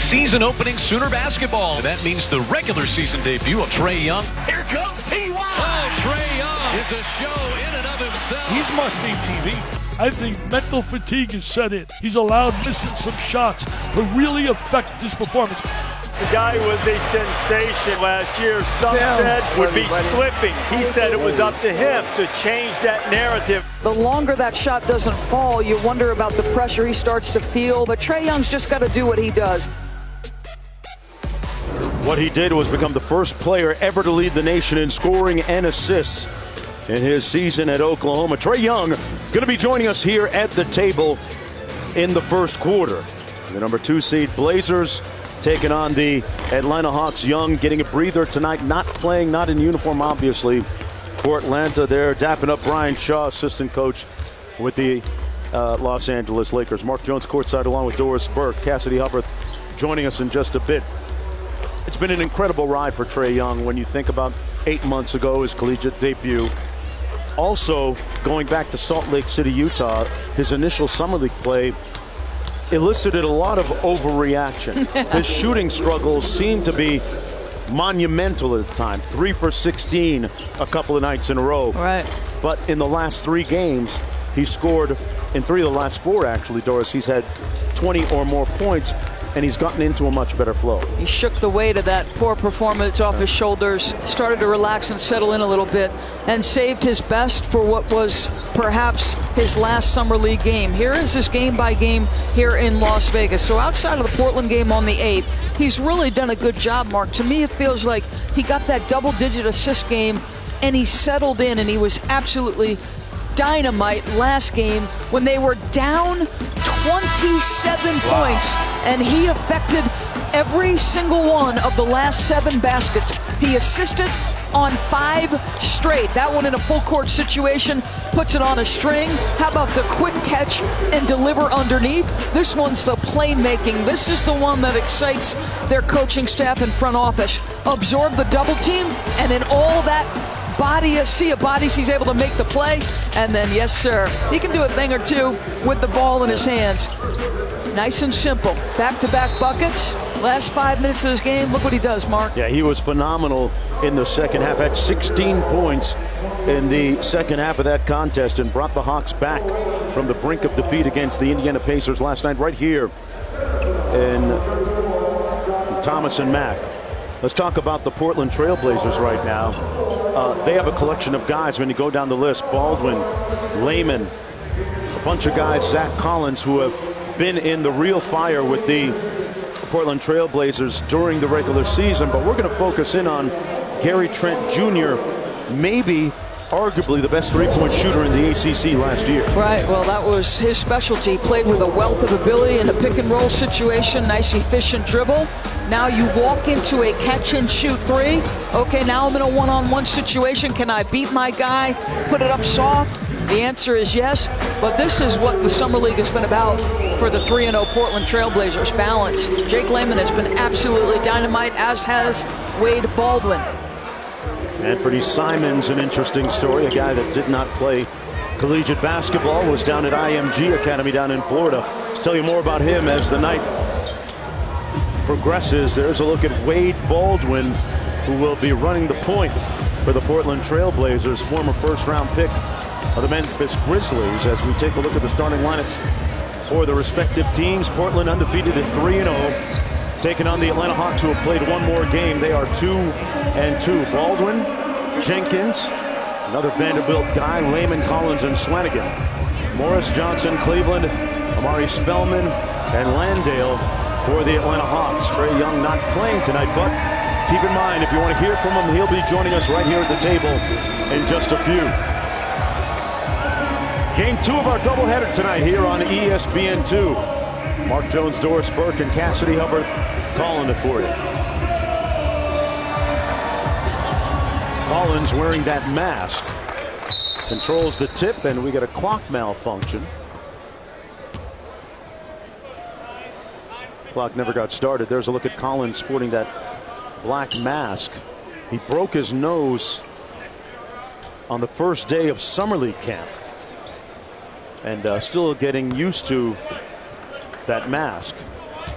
season-opening Sooner basketball. And that means the regular season debut of Trae Young. Here comes T.Y. Oh, Trae Young is a show in and of himself. He's must-see TV. I think mental fatigue is set in. He's allowed missing some shots to really affect his performance. The guy was a sensation last year. Some said would be slipping. He said it was up to him to change that narrative. The longer that shot doesn't fall, you wonder about the pressure he starts to feel. But Trae Young's just got to do what he does. What he did was become the first player ever to lead the nation in scoring and assists in his season at Oklahoma. Trae Young going to be joining us here at the table in the first quarter. The number 2 seed Blazers taking on the Atlanta Hawks. Young getting a breather tonight, not playing, not in uniform, obviously, for Atlanta. They're dapping up Brian Shaw, assistant coach with the Los Angeles Lakers. Mark Jones courtside along with Doris Burke. Cassidy Hubbarth joining us in just a bit. It's been an incredible ride for Trae Young when you think about 8 months ago, his collegiate debut. Also, going back to Salt Lake City, Utah, his initial summer league play elicited a lot of overreaction. His shooting struggles seemed to be monumental at the time. 3 for 16 a couple of nights in a row. Right. But in the last 3 games, he scored, in 3 of the last 4 actually, Doris, he's had 20 or more points, and he's gotten into a much better flow. He shook the weight of that poor performance off his shoulders, started to relax and settle in a little bit, and saved his best for what was perhaps his last summer league game. Here is his game by game here in Las Vegas. So outside of the Portland game on the 8th, he's really done a good job, Mark. To me, it feels like he got that double-digit assist game, and he settled in, and he was absolutely dynamite last game when they were down 27 points, and he affected every single one of the last 7 baskets. He assisted on 5 straight. That one in a full court situation puts it on a string. How about the quick catch and deliver underneath? This one's the playmaking. This is the one that excites their coaching staff and front office. Absorb the double team, and in all that sea of bodies, he's able to make the play. And then, yes, sir, he can do a thing or two with the ball in his hands. Nice and simple. Back-to-back buckets. Last 5 minutes of this game, look what he does, Mark. Yeah, he was phenomenal in the second half. Had 16 points in the second half of that contest and brought the Hawks back from the brink of defeat against the Indiana Pacers last night right here in Thomas and Mack. Let's talk about the Portland Trail Blazers right now. They have a collection of guys when you go down the list. Baldwin, Layman, a bunch of guys, Zach Collins, who have been in the real fire with the Portland Trail Blazers during the regular season. But we're going to focus in on Gary Trent Jr., maybe arguably the best 3-point shooter in the ACC last year. Right, well, that was his specialty. He played with a wealth of ability in a pick-and-roll situation, nice efficient dribble. Now you walk into a catch-and-shoot 3. Okay, now I'm in a one-on-one situation. Can I beat my guy, put it up soft? The answer is yes, but this is what the Summer League has been about for the 3-0 Portland Trail Blazers, balance. Jake Layman has been absolutely dynamite, as has Wade Baldwin. Anthony Simons, an interesting story, a guy that did not play collegiate basketball, was down at IMG Academy down in Florida. I'll tell you more about him as the night progresses. There's a look at Wade Baldwin, who will be running the point for the Portland Trail Blazers, former first-round pick of the Memphis Grizzlies, as we take a look at the starting lineups for the respective teams. Portland undefeated at 3-0. Taking on the Atlanta Hawks, who have played 1 more game. They are 2-2. Baldwin, Jenkins, another Vanderbilt guy, Layman, Collins, and Swanigan. Morris, Johnson, Cleveland, Amari Spellman, and Landale for the Atlanta Hawks. Trae Young not playing tonight, but keep in mind, if you want to hear from him, he'll be joining us right here at the table in just a few. Game 2 of our doubleheader tonight here on ESPN2. Mark Jones, Doris Burke, and Cassidy Hubbarth calling it for you. Collins wearing that mask. Controls the tip, and we get a clock malfunction. Clock never got started. There's a look at Collins sporting that black mask. He broke his nose on the first day of Summer League camp. And still getting used to that mask.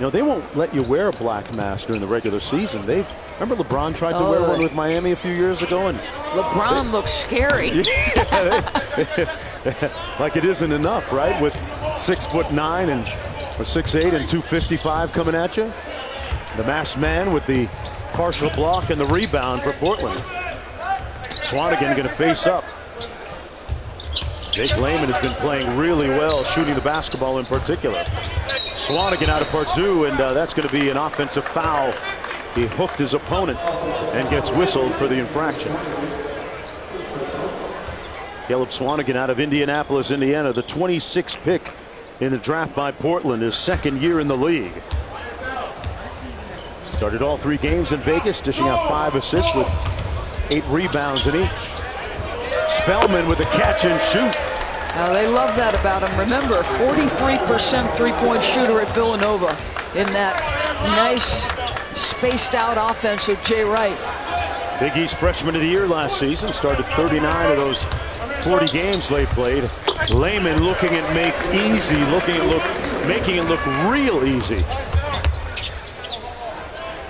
You know, they won't let you wear a black mask during the regular season. Remember LeBron tried to wear one with Miami a few years ago, and LeBron looks scary. Like it isn't enough, right? With 6'9" or 6'8" and 255 coming at you. The masked man with the partial block and the rebound for Portland. Swanigan going to face up. Jake Layman has been playing really well, shooting the basketball in particular. Swanigan out of Purdue, and that's going to be an offensive foul. He hooked his opponent and gets whistled for the infraction. Caleb Swanigan out of Indianapolis, Indiana, the 26th pick in the draft by Portland, his second year in the league. Started all 3 games in Vegas, dishing out 5 assists with 8 rebounds in each. Spellman with a catch and shoot. Now they love that about him. Remember, 43% three-point shooter at Villanova in that nice spaced out offense with Jay Wright. Big East freshman of the year last season, started 39 of those 40 games they played. Layman looking at making it look real easy.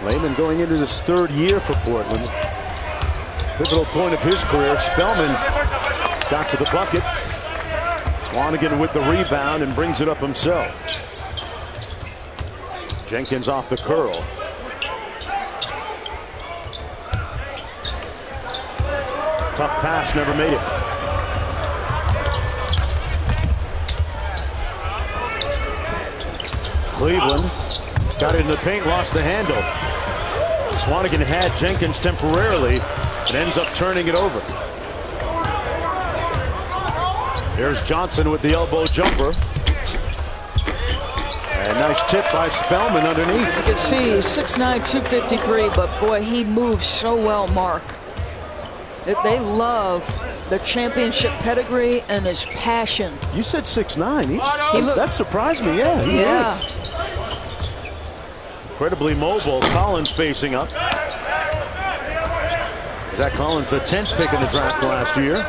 Layman going into his 3rd year for Portland. Pivotal point of his career. Spellman got to the bucket. Swanigan with the rebound and brings it up himself. Jenkins off the curl. Tough pass, never made it. Cleveland got it in the paint, lost the handle. Swanigan had Jenkins temporarily and ends up turning it over. There's Johnson with the elbow jumper. And nice tip by Spellman underneath. You can see he's 6'9", 253, but boy, he moves so well, Mark. They love the championship pedigree and his passion. You said 6'9". That surprised me. Yeah, he is. Incredibly mobile. Collins facing up. Zach Collins, the 10th pick in the draft last year.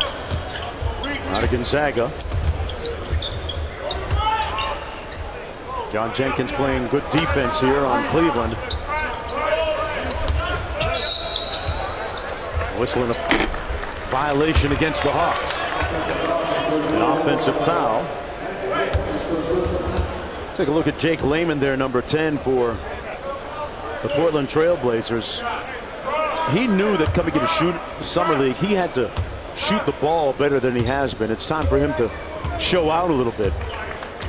Out of Gonzaga. John Jenkins playing good defense here on Cleveland. Whistling a violation against the Hawks. An offensive foul. Take a look at Jake Layman there, number 10 for the Portland Trailblazers. He knew that coming into Summer League, he had to shoot the ball better than he has been. It's time for him to show out a little bit.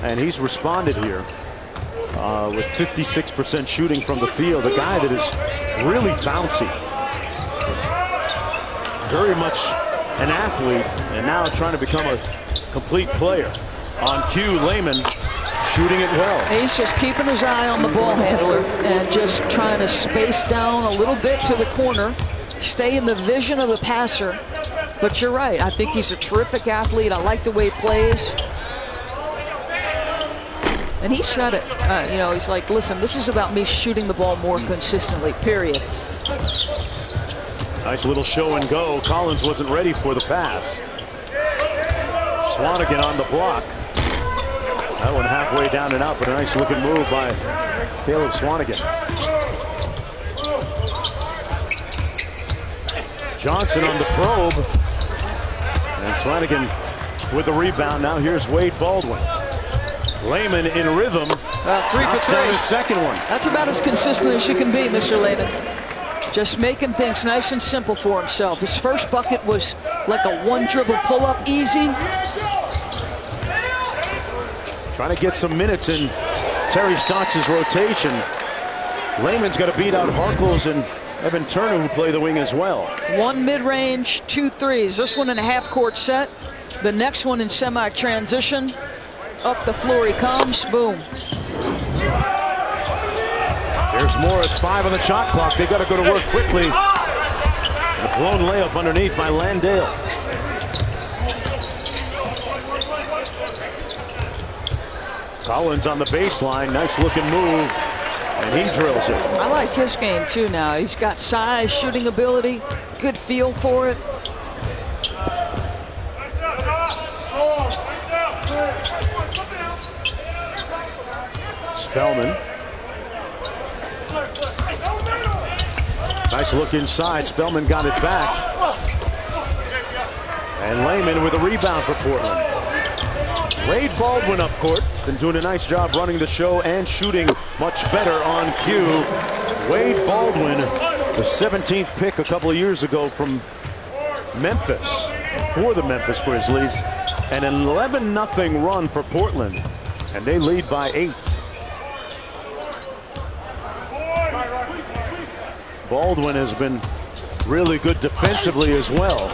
And he's responded here with 56% shooting from the field. A guy that is really bouncy. Very much an athlete, and now trying to become a complete player. On cue, Layman shooting it well. He's just keeping his eye on the ball handler and just trying to space down a little bit to the corner, stay in the vision of the passer. But you're right, I think he's a terrific athlete. I like the way he plays. And he said it, you know, he's like, listen, this is about me shooting the ball more consistently, period. Nice little show and go. Collins wasn't ready for the pass. Swanigan on the block. That one halfway down and out, but a nice looking move by Caleb Swanigan. Johnson on the probe. And Swanigan with the rebound. Now here's Wade Baldwin. Layman in rhythm. 3 for 3. His second one. That's about as consistent as you can be, Mr. Layman. Just making things nice and simple for himself. His first bucket was like a one-dribble pull-up, easy. Trying to get some minutes in Terry Stotts' rotation. Layman's got to beat out Harkless and Evan Turner, who play the wing as well. 1 mid-range, 2 threes. This one in a half-court set. The next one in semi-transition. Up the floor he comes. Boom. There's Morris, 5 on the shot clock. They got to go to work quickly. And a blown layup underneath by Landale. Collins on the baseline. Nice looking move. And he drills it. I like his game too now. He's got size, shooting ability, good feel for it. Spellman Nice look inside. Spellman got it back. And Lehman with a rebound for Portland. Wade Baldwin up court. Been doing a nice job running the show and shooting much better on cue. Wade Baldwin, the 17th pick a couple of years ago from Memphis for the Memphis Grizzlies. And an 11-0 run for Portland. And they lead by 8. Baldwin has been really good defensively as well.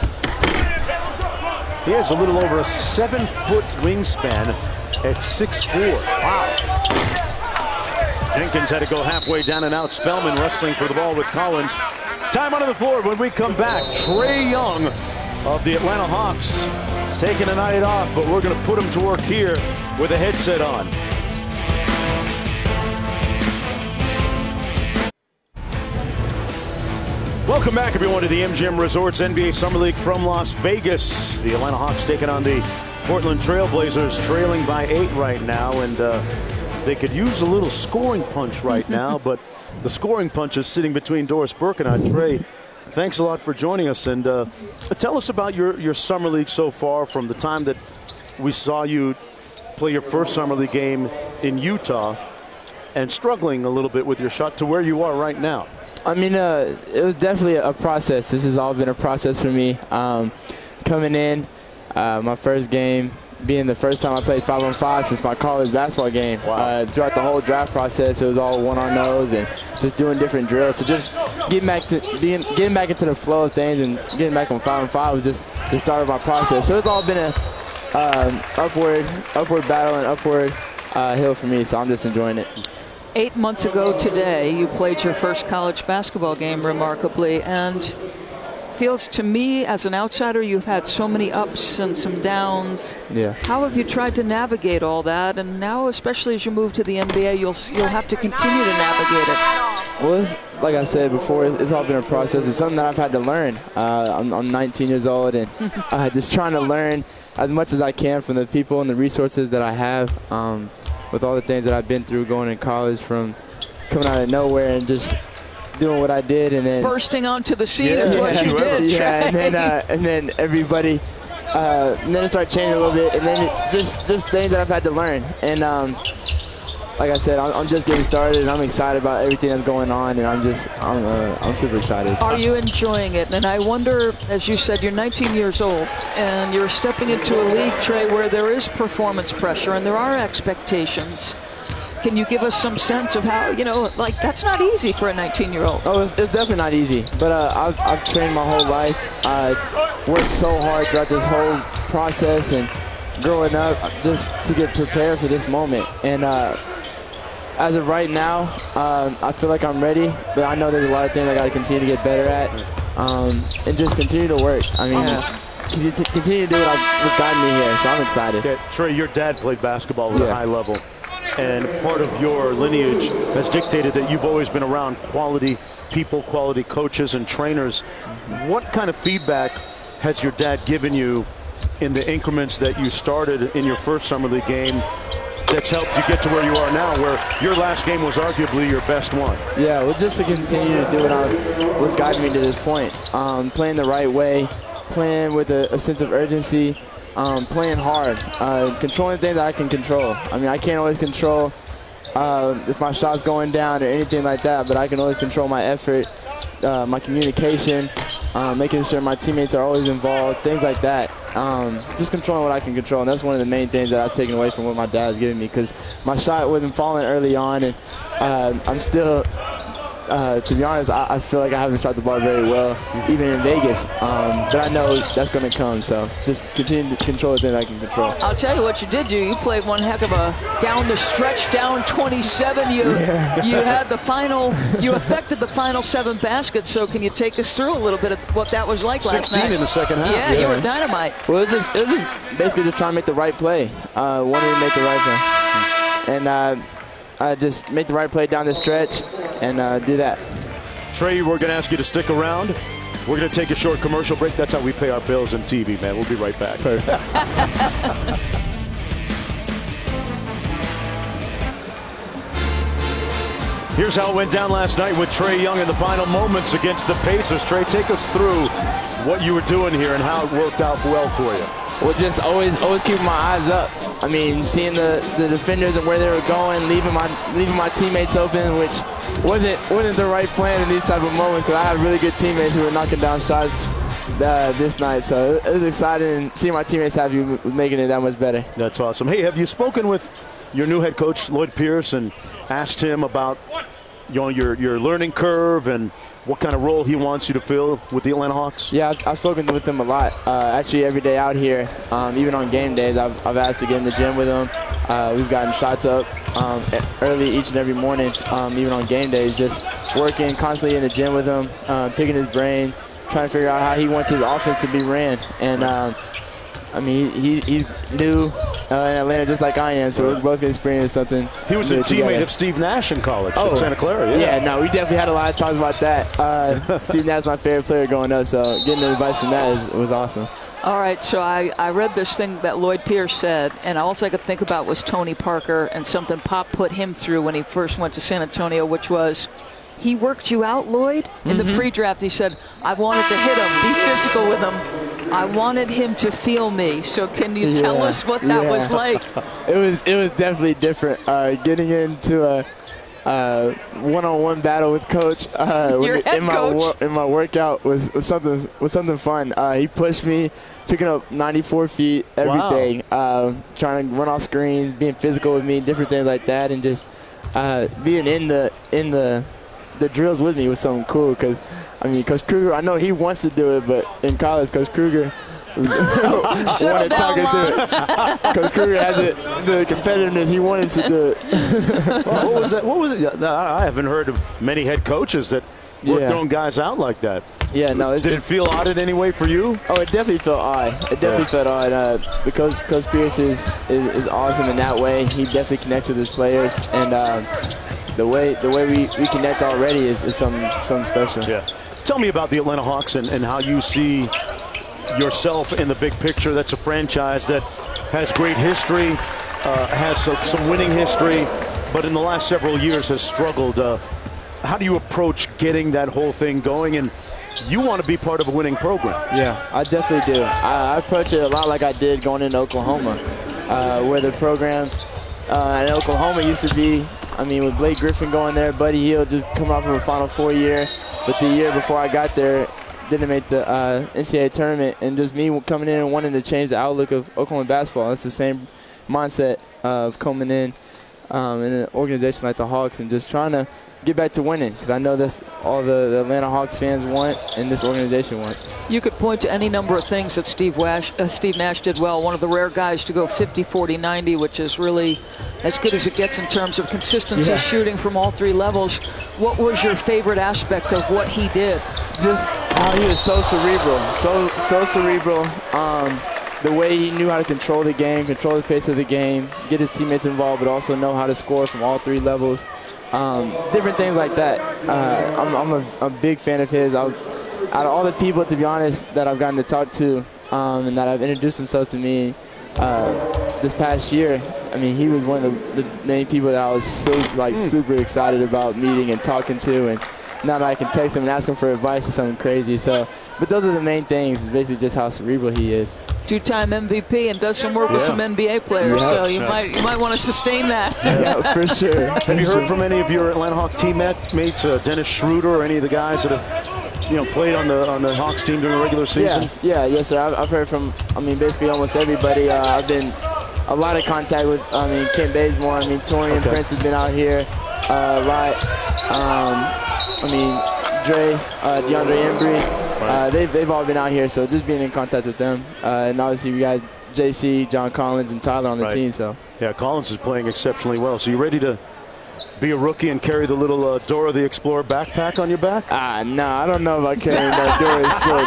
He has a little over a 7-foot wingspan at 6'4". Wow. Jenkins had to go halfway down and out. Spellman wrestling for the ball with Collins. Time on the floor when we come back. Trae Young of the Atlanta Hawks taking a night off, but we're going to put him to work here with a headset on. Welcome back, everyone, to the MGM Resorts NBA Summer League from Las Vegas. The Atlanta Hawks taking on the Portland Trailblazers, trailing by 8 right now, and they could use a little scoring punch right now, but the scoring punch is sitting between Doris Burke and I. Trae, thanks a lot for joining us, and tell us about your Summer League so far, from the time that we saw you play your first Summer League game in Utah and struggling a little bit with your shot to where you are right now. I mean, it was definitely a process. This has all been a process for me. Coming in, my first game being the first time I played 5-on-5 since my college basketball game. Wow. Throughout the whole draft process, it was all one-on-nos and just doing different drills. So just getting back into the flow of things and getting back on 5-on-5 was just the start of my process. So it's all been a upward battle and upward hill for me. So I'm just enjoying it. 8 months ago today, you played your first college basketball game remarkably, and feels to me as an outsider you've had so many ups and some downs. Yeah. How have you tried to navigate all that? And now, especially as you move to the NBA, you'll have to continue to navigate it. Well, it's, like I said before, it's all been a process. It's something that I've had to learn. I'm 19 years old, and just trying to learn as much as I can from the people and the resources that I have. With all the things that I've been through going in college, from coming out of nowhere and just doing what I did, and then bursting onto the scene is what you did. Yeah, and then everybody, and then it started changing a little bit, and then just things that I've had to learn. And like I said, I'm just getting started, and I'm excited about everything that's going on, and I'm super excited. Are you enjoying it? And I wonder, as you said, you're 19 years old, and you're stepping into a league, Trae, where there is performance pressure and there are expectations. Can you give us some sense of how, like, that's not easy for a 19-year-old? Oh, it's definitely not easy. But I've trained my whole life. I worked so hard throughout this whole process and growing up just to get prepared for this moment. And as of right now, I feel like I'm ready, but I know there's a lot of things I got to continue to get better at, and just continue to work. I mean, continue to do what's gotten me here, so I'm excited. Okay, Trae, your dad played basketball at a high level, and part of your lineage has dictated that you've always been around quality people, quality coaches and trainers. What kind of feedback has your dad given you in the increments that you started in your first Summer League game that's helped you get to where you are now, where your last game was arguably your best one? Yeah, well, just to continue to do what's guided me to this point. Playing the right way, playing with a sense of urgency, playing hard, controlling things that I can control. I mean, I can't always control if my shot's going down or anything like that, but I can always control my effort, my communication, making sure my teammates are always involved, things like that. Just controlling what I can control, and that's one of the main things that I've taken away from what my dad's given me, because my shot wasn't falling early on, and I'm still, to be honest, I feel like I haven't shot the ball very well, even in Vegas, but I know that's going to come, so just continue to control the things I can control. I'll tell you what you did do. You played one heck of a down the stretch, down 27. You had the final, you affected the final 7 baskets, so can you take us through a little bit of what that was like last night? 16 in the second half. Yeah, you were dynamite. Well, it was just basically just trying to make the right play. Wanted to make the right play. And I just make the right play down the stretch and do that. Trae, we're going to ask you to stick around. We're going to take a short commercial break. That's how we pay our bills in TV, man. We'll be right back. Here's how it went down last night with Trae Young in the final moments against the Pacers. Trae, take us through what you were doing here and how it worked out well for you. Well, just always keeping my eyes up. I mean, seeing the defenders and where they were going, leaving my teammates open, which wasn't the right plan in these type of moments, because I had really good teammates who were knocking down shots this night. So it was exciting seeing my teammates happy with making it that much better. That's awesome. Hey, have you spoken with your new head coach, Lloyd Pierce, and asked him about your learning curve and what kind of role he wants you to fill with the Atlanta Hawks? Yeah, I've spoken with him a lot. Actually, every day out here, even on game days, I've asked to get in the gym with him. We've gotten shots up early each and every morning, even on game days, just working constantly in the gym with him, picking his brain, trying to figure out how he wants his offense to be ran. And I mean, he's new in Atlanta just like I am, so we're both experiencing something. He was a teammate of Steve Nash in college in Santa Clara. Yeah, no, we definitely had a lot of talks about that. Steve Nash is my favorite player growing up, so getting advice from that was awesome. All right, so I read this thing that Lloyd Pierce said, and all I could think about was Tony Parker and something Pop put him through when he first went to San Antonio, which was, he worked you out, Lloyd? In the pre-draft, he said, I wanted to hit him, be physical with him. I wanted him to feel me. So can you tell us what that was like? It was definitely different. Getting into a one-on-one battle with Coach in my workout was something fun. He pushed me, picking up 94 feet every day, trying to run off screens, being physical with me, different things like that, and just being in the drills with me was something cool. Because I mean, Coach Kruger, I know he wants to do it, but in college, Coach Kruger wanted talking to it. Coach Kruger had the competitiveness. He wanted to do it. Well, what was that? What was it? I haven't heard of many head coaches that were throwing guys out like that. Yeah, no. Did it feel odd in any way for you? Oh, it definitely felt odd. It definitely felt odd. Because Coach Pierce is awesome in that way. He definitely connects with his players, and the way we connect already is something special. Yeah. Tell me about the Atlanta Hawks and how you see yourself in the big picture. That's a franchise that has great history, has some winning history, but in the last several years has struggled. How do you approach getting that whole thing going? And you want to be part of a winning program. Yeah, I definitely do. I approach it a lot like I did going into Oklahoma, where the program in Oklahoma used to be, I mean, with Blake Griffin going there, Buddy Hield just coming off of a Final Four year, but the year before I got there, didn't make the NCAA tournament, and just me coming in and wanting to change the outlook of Oklahoma basketball. That's the same mindset of coming in an organization like the Hawks and just trying to get back to winning, because I know that's all the Atlanta Hawks fans want and this organization wants. You could point to any number of things that Steve Nash did well. One of the rare guys to go 50, 40, 90, which is really as good as it gets in terms of consistency, shooting from all three levels. What was your favorite aspect of what he did? Just how he was so cerebral, so cerebral. The way he knew how to control the game, control the pace of the game, get his teammates involved, but also know how to score from all three levels. Different things like that. I'm a big fan of his. Out of all the people, to be honest, that I've gotten to talk to and that have introduced themselves to me this past year, I mean, he was one of the main people that I was super excited about meeting and talking to. And now that I can text him and ask him for advice or something crazy. So, but those are the main things, basically just how cerebral he is. Two-time MVP and does some work with some NBA players, so you might want to sustain that. Yeah, for sure. Have you heard from any of your Atlanta Hawks teammates, Dennis Schroeder, or any of the guys that have played on the Hawks team during the regular season? Yes, sir. I've heard from, I mean, basically almost everybody. I've been a lot of contact with, I mean, Kent Bazemore. I mean, Torian Prince has been out here a lot. I mean, DeAndre Embry. They've all been out here, so just being in contact with them. And obviously we got JC, John Collins, and Tyler on the team. So yeah, Collins is playing exceptionally well. So you ready to be a rookie and carry the little Dora the Explorer backpack on your back? No, I don't know about carrying that Dora the Explorer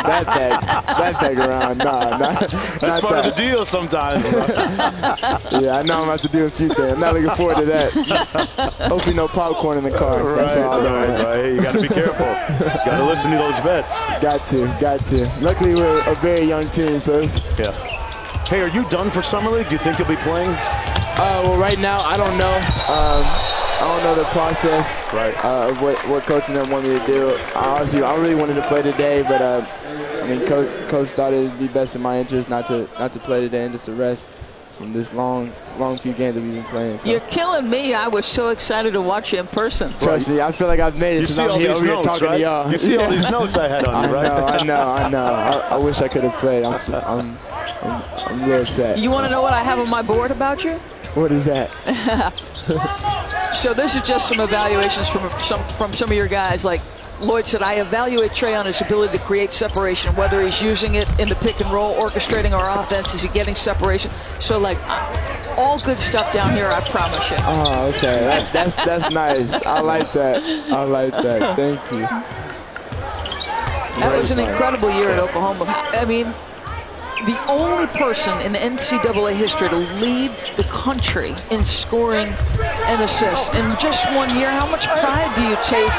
backpack around. That's part of the deal sometimes. Yeah, I know I'm going to have to do a few things. I'm not looking forward to that. Hopefully no popcorn in the car. Right. Hey, you got to be careful. Got to listen to those vets. Got to. Luckily, we're a very young team, so it's... Yeah. Hey, are you done for Summer League? Do you think you'll be playing? Well, right now, I don't know. don't know the process of what coaching them want me to do. Honestly, I really wanted to play today, but I mean, coach thought it would be best in my interest not to play today and just to rest from this long few games that we've been playing. So. You're killing me. I was so excited to watch you in person. Trust me, I feel like I've made it since I'm here talking to y'all. You see all these notes I had on you, right? I know. I wish I could have played. I'm real upset. You want to know what I have on my board about you? What is that? So this is just some evaluations from some of your guys. Like Lloyd said, I evaluate Trae on his ability to create separation, whether he's using it in the pick and roll, orchestrating our offense, is he getting separation? So like all good stuff down here, I promise you. Oh, okay. That's nice. I like that. Thank you. That was an incredible year at Oklahoma. I mean, the only person in the NCAA history to lead the country in scoring and assists in just 1 year. How much pride do you take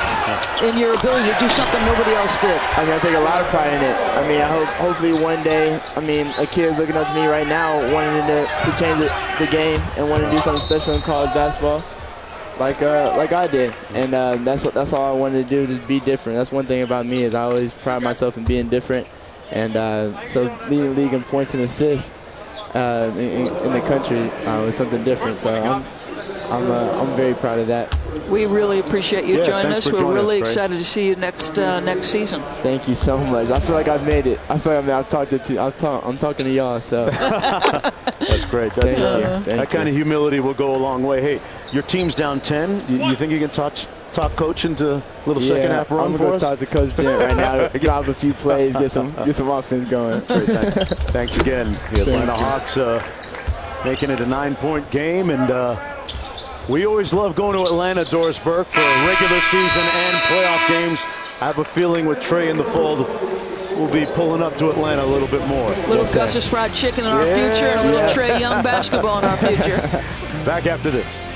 in your ability to do something nobody else did? I mean, I take a lot of pride in it. I mean, I hope hopefully one day, I mean, a kid is looking up to me right now wanting to change the game and wanting to do something special in college basketball. Like I did, and that's all I wanted to do, just be different. That's one thing about me is I always pride myself in being different. And so leading the league in points and assists in the country was something different. So I'm very proud of that. We really appreciate you joining us. We're really excited to see you next season. Thank you so much. I feel like I've made it. I feel like I'm talking to y'all. So that's great. Thank you. That kind of humility will go a long way. Hey, your team's down 10. You think you can talk coach into a little second half run for us? I'm going to talk to Coach Bent right now, drop a few plays, get some offense going. Thanks again. The Atlanta Hawks making it a 9-point game, and we always love going to Atlanta, Doris Burke, for regular season and playoff games. I have a feeling with Trae in the fold, we'll be pulling up to Atlanta a little bit more. Little Gus's fried chicken in our future, and a little Trae Young basketball in our future. Back after this.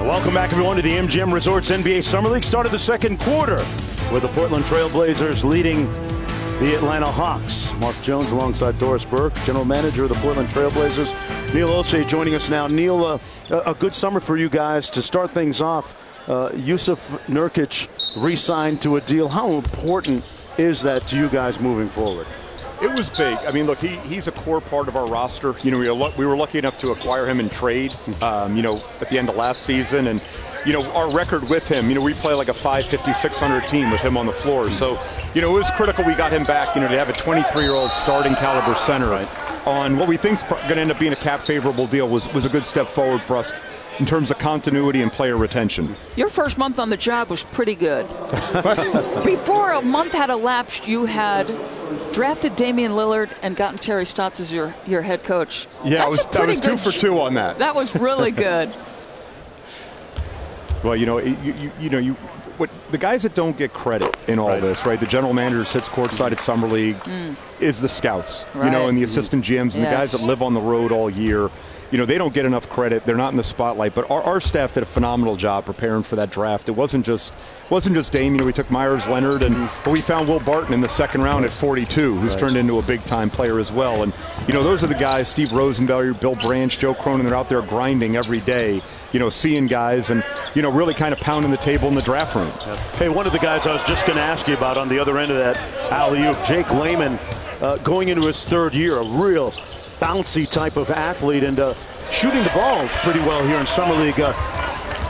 Welcome back, everyone, to the MGM Resorts NBA Summer League. Started the second quarter with the Portland Trail Blazers leading the Atlanta Hawks. Mark Jones alongside Doris Burke, general manager of the Portland Trail Blazers. Neil Olshey joining us now. Neil, a good summer for you guys. To start things off, Jusuf Nurkic re-signed to a deal. How important is that to you guys moving forward? It was big. I mean, look, he's a core part of our roster. You know, we were lucky enough to acquire him in trade, you know, at the end of last season. And, you know, our record with him, you know, we play like a 550, 600 team with him on the floor. So, you know, it was critical we got him back, you know, to have a 23-year-old starting caliber center on what we think is going to end up being a cap-favorable deal was a good step forward for us in terms of continuity and player retention. Your first month on the job was pretty good. Before a month had elapsed, you had drafted Damian Lillard and gotten Terry Stotts as your head coach. Yeah, I was 2 for 2 on that. That was really good. Well, you know, what the guys that don't get credit in all this, right? The general manager sits courtside at Summer League, is the scouts, you know, and the assistant GMs and the guys that live on the road all year. You know, they don't get enough credit. They're not in the spotlight. But our staff did a phenomenal job preparing for that draft. It wasn't just Dame. You know, we took Myers Leonard, but we found Will Barton in the second round at 42, who's turned into a big-time player as well. And, you know, those are the guys, Steve Rosenberg, Bill Branch, Joe Cronin, they're out there grinding every day, you know, seeing guys and, you know, really kind of pounding the table in the draft room. Hey, one of the guys I was just going to ask you about on the other end of that alley-oop, Jake Layman, going into his third year, a real bouncy type of athlete and shooting the ball pretty well here in Summer League.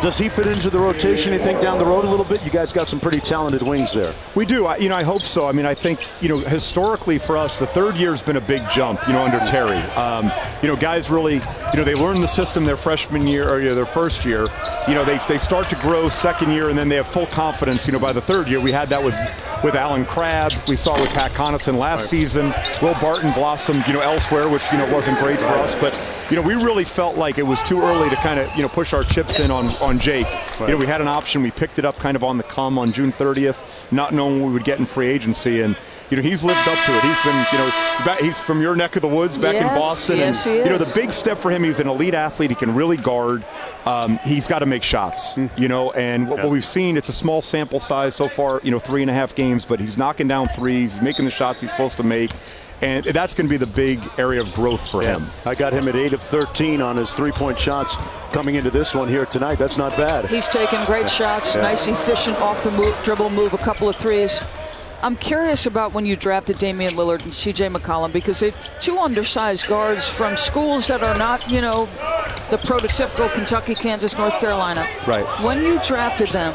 Does he fit into the rotation, you think, down the road a little bit? You guys got some pretty talented wings there. We do. You know, I hope so. I mean, I think, you know, historically for us, the third year has been a big jump, you know, under Terry. You know, guys really, you know, they learn the system their freshman year or their first year. You know, they start to grow second year, and then they have full confidence, you know, by the third year. We had that with Alan Crabb. We saw with Pat Connaughton last season. Will Barton blossomed, you know, elsewhere, which, you know, wasn't great for us. But, you know, we really felt like it was too early to kind of, you know, push our chips in on Jake. You know, we had an option. We picked it up kind of on the come on June 30th, not knowing what we would get in free agency. And, you know, he's lived up to it. He's been, you know, he's from your neck of the woods back in Boston. Yes, and, you know, the big step for him, he's an elite athlete. He can really guard. He's got to make shots, you know, and what we've seen, it's a small sample size so far, you know, 3.5 games, but he's knocking down threes, he's making the shots he's supposed to make. And that's going to be the big area of growth for him. I got him at 8 of 13 on his three-point shots coming into this one here tonight. That's not bad. He's taking great shots, nice, efficient off the move, dribble move, a couple of threes. I'm curious about when you drafted Damian Lillard and C.J. McCollum, because they're two undersized guards from schools that are not, you know, the prototypical Kentucky, Kansas, North Carolina. Right. When you drafted them,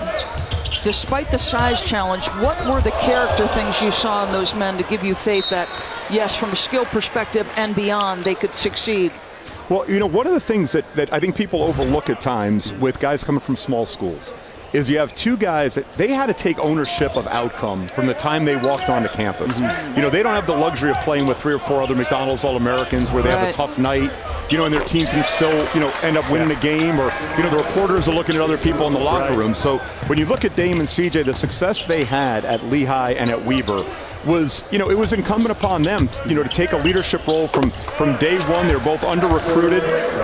despite the size challenge, what were the character things you saw in those men to give you faith that, yes, from a skill perspective and beyond, they could succeed? Well, you know, one of the things that I think people overlook at times with guys coming from small schools is you have two guys that they had to take ownership of outcome from the time they walked onto campus. You know, they don't have the luxury of playing with 3 or 4 other McDonald's All-Americans where they have a tough night, you know, and their team can still, you know, end up winning a game, or, you know, the reporters are looking at other people in the locker room. So when you look at Dame and CJ, the success they had at Lehigh and at Weber was, you know, it was incumbent upon them, you know, to take a leadership role from day one. They're both under-recruited.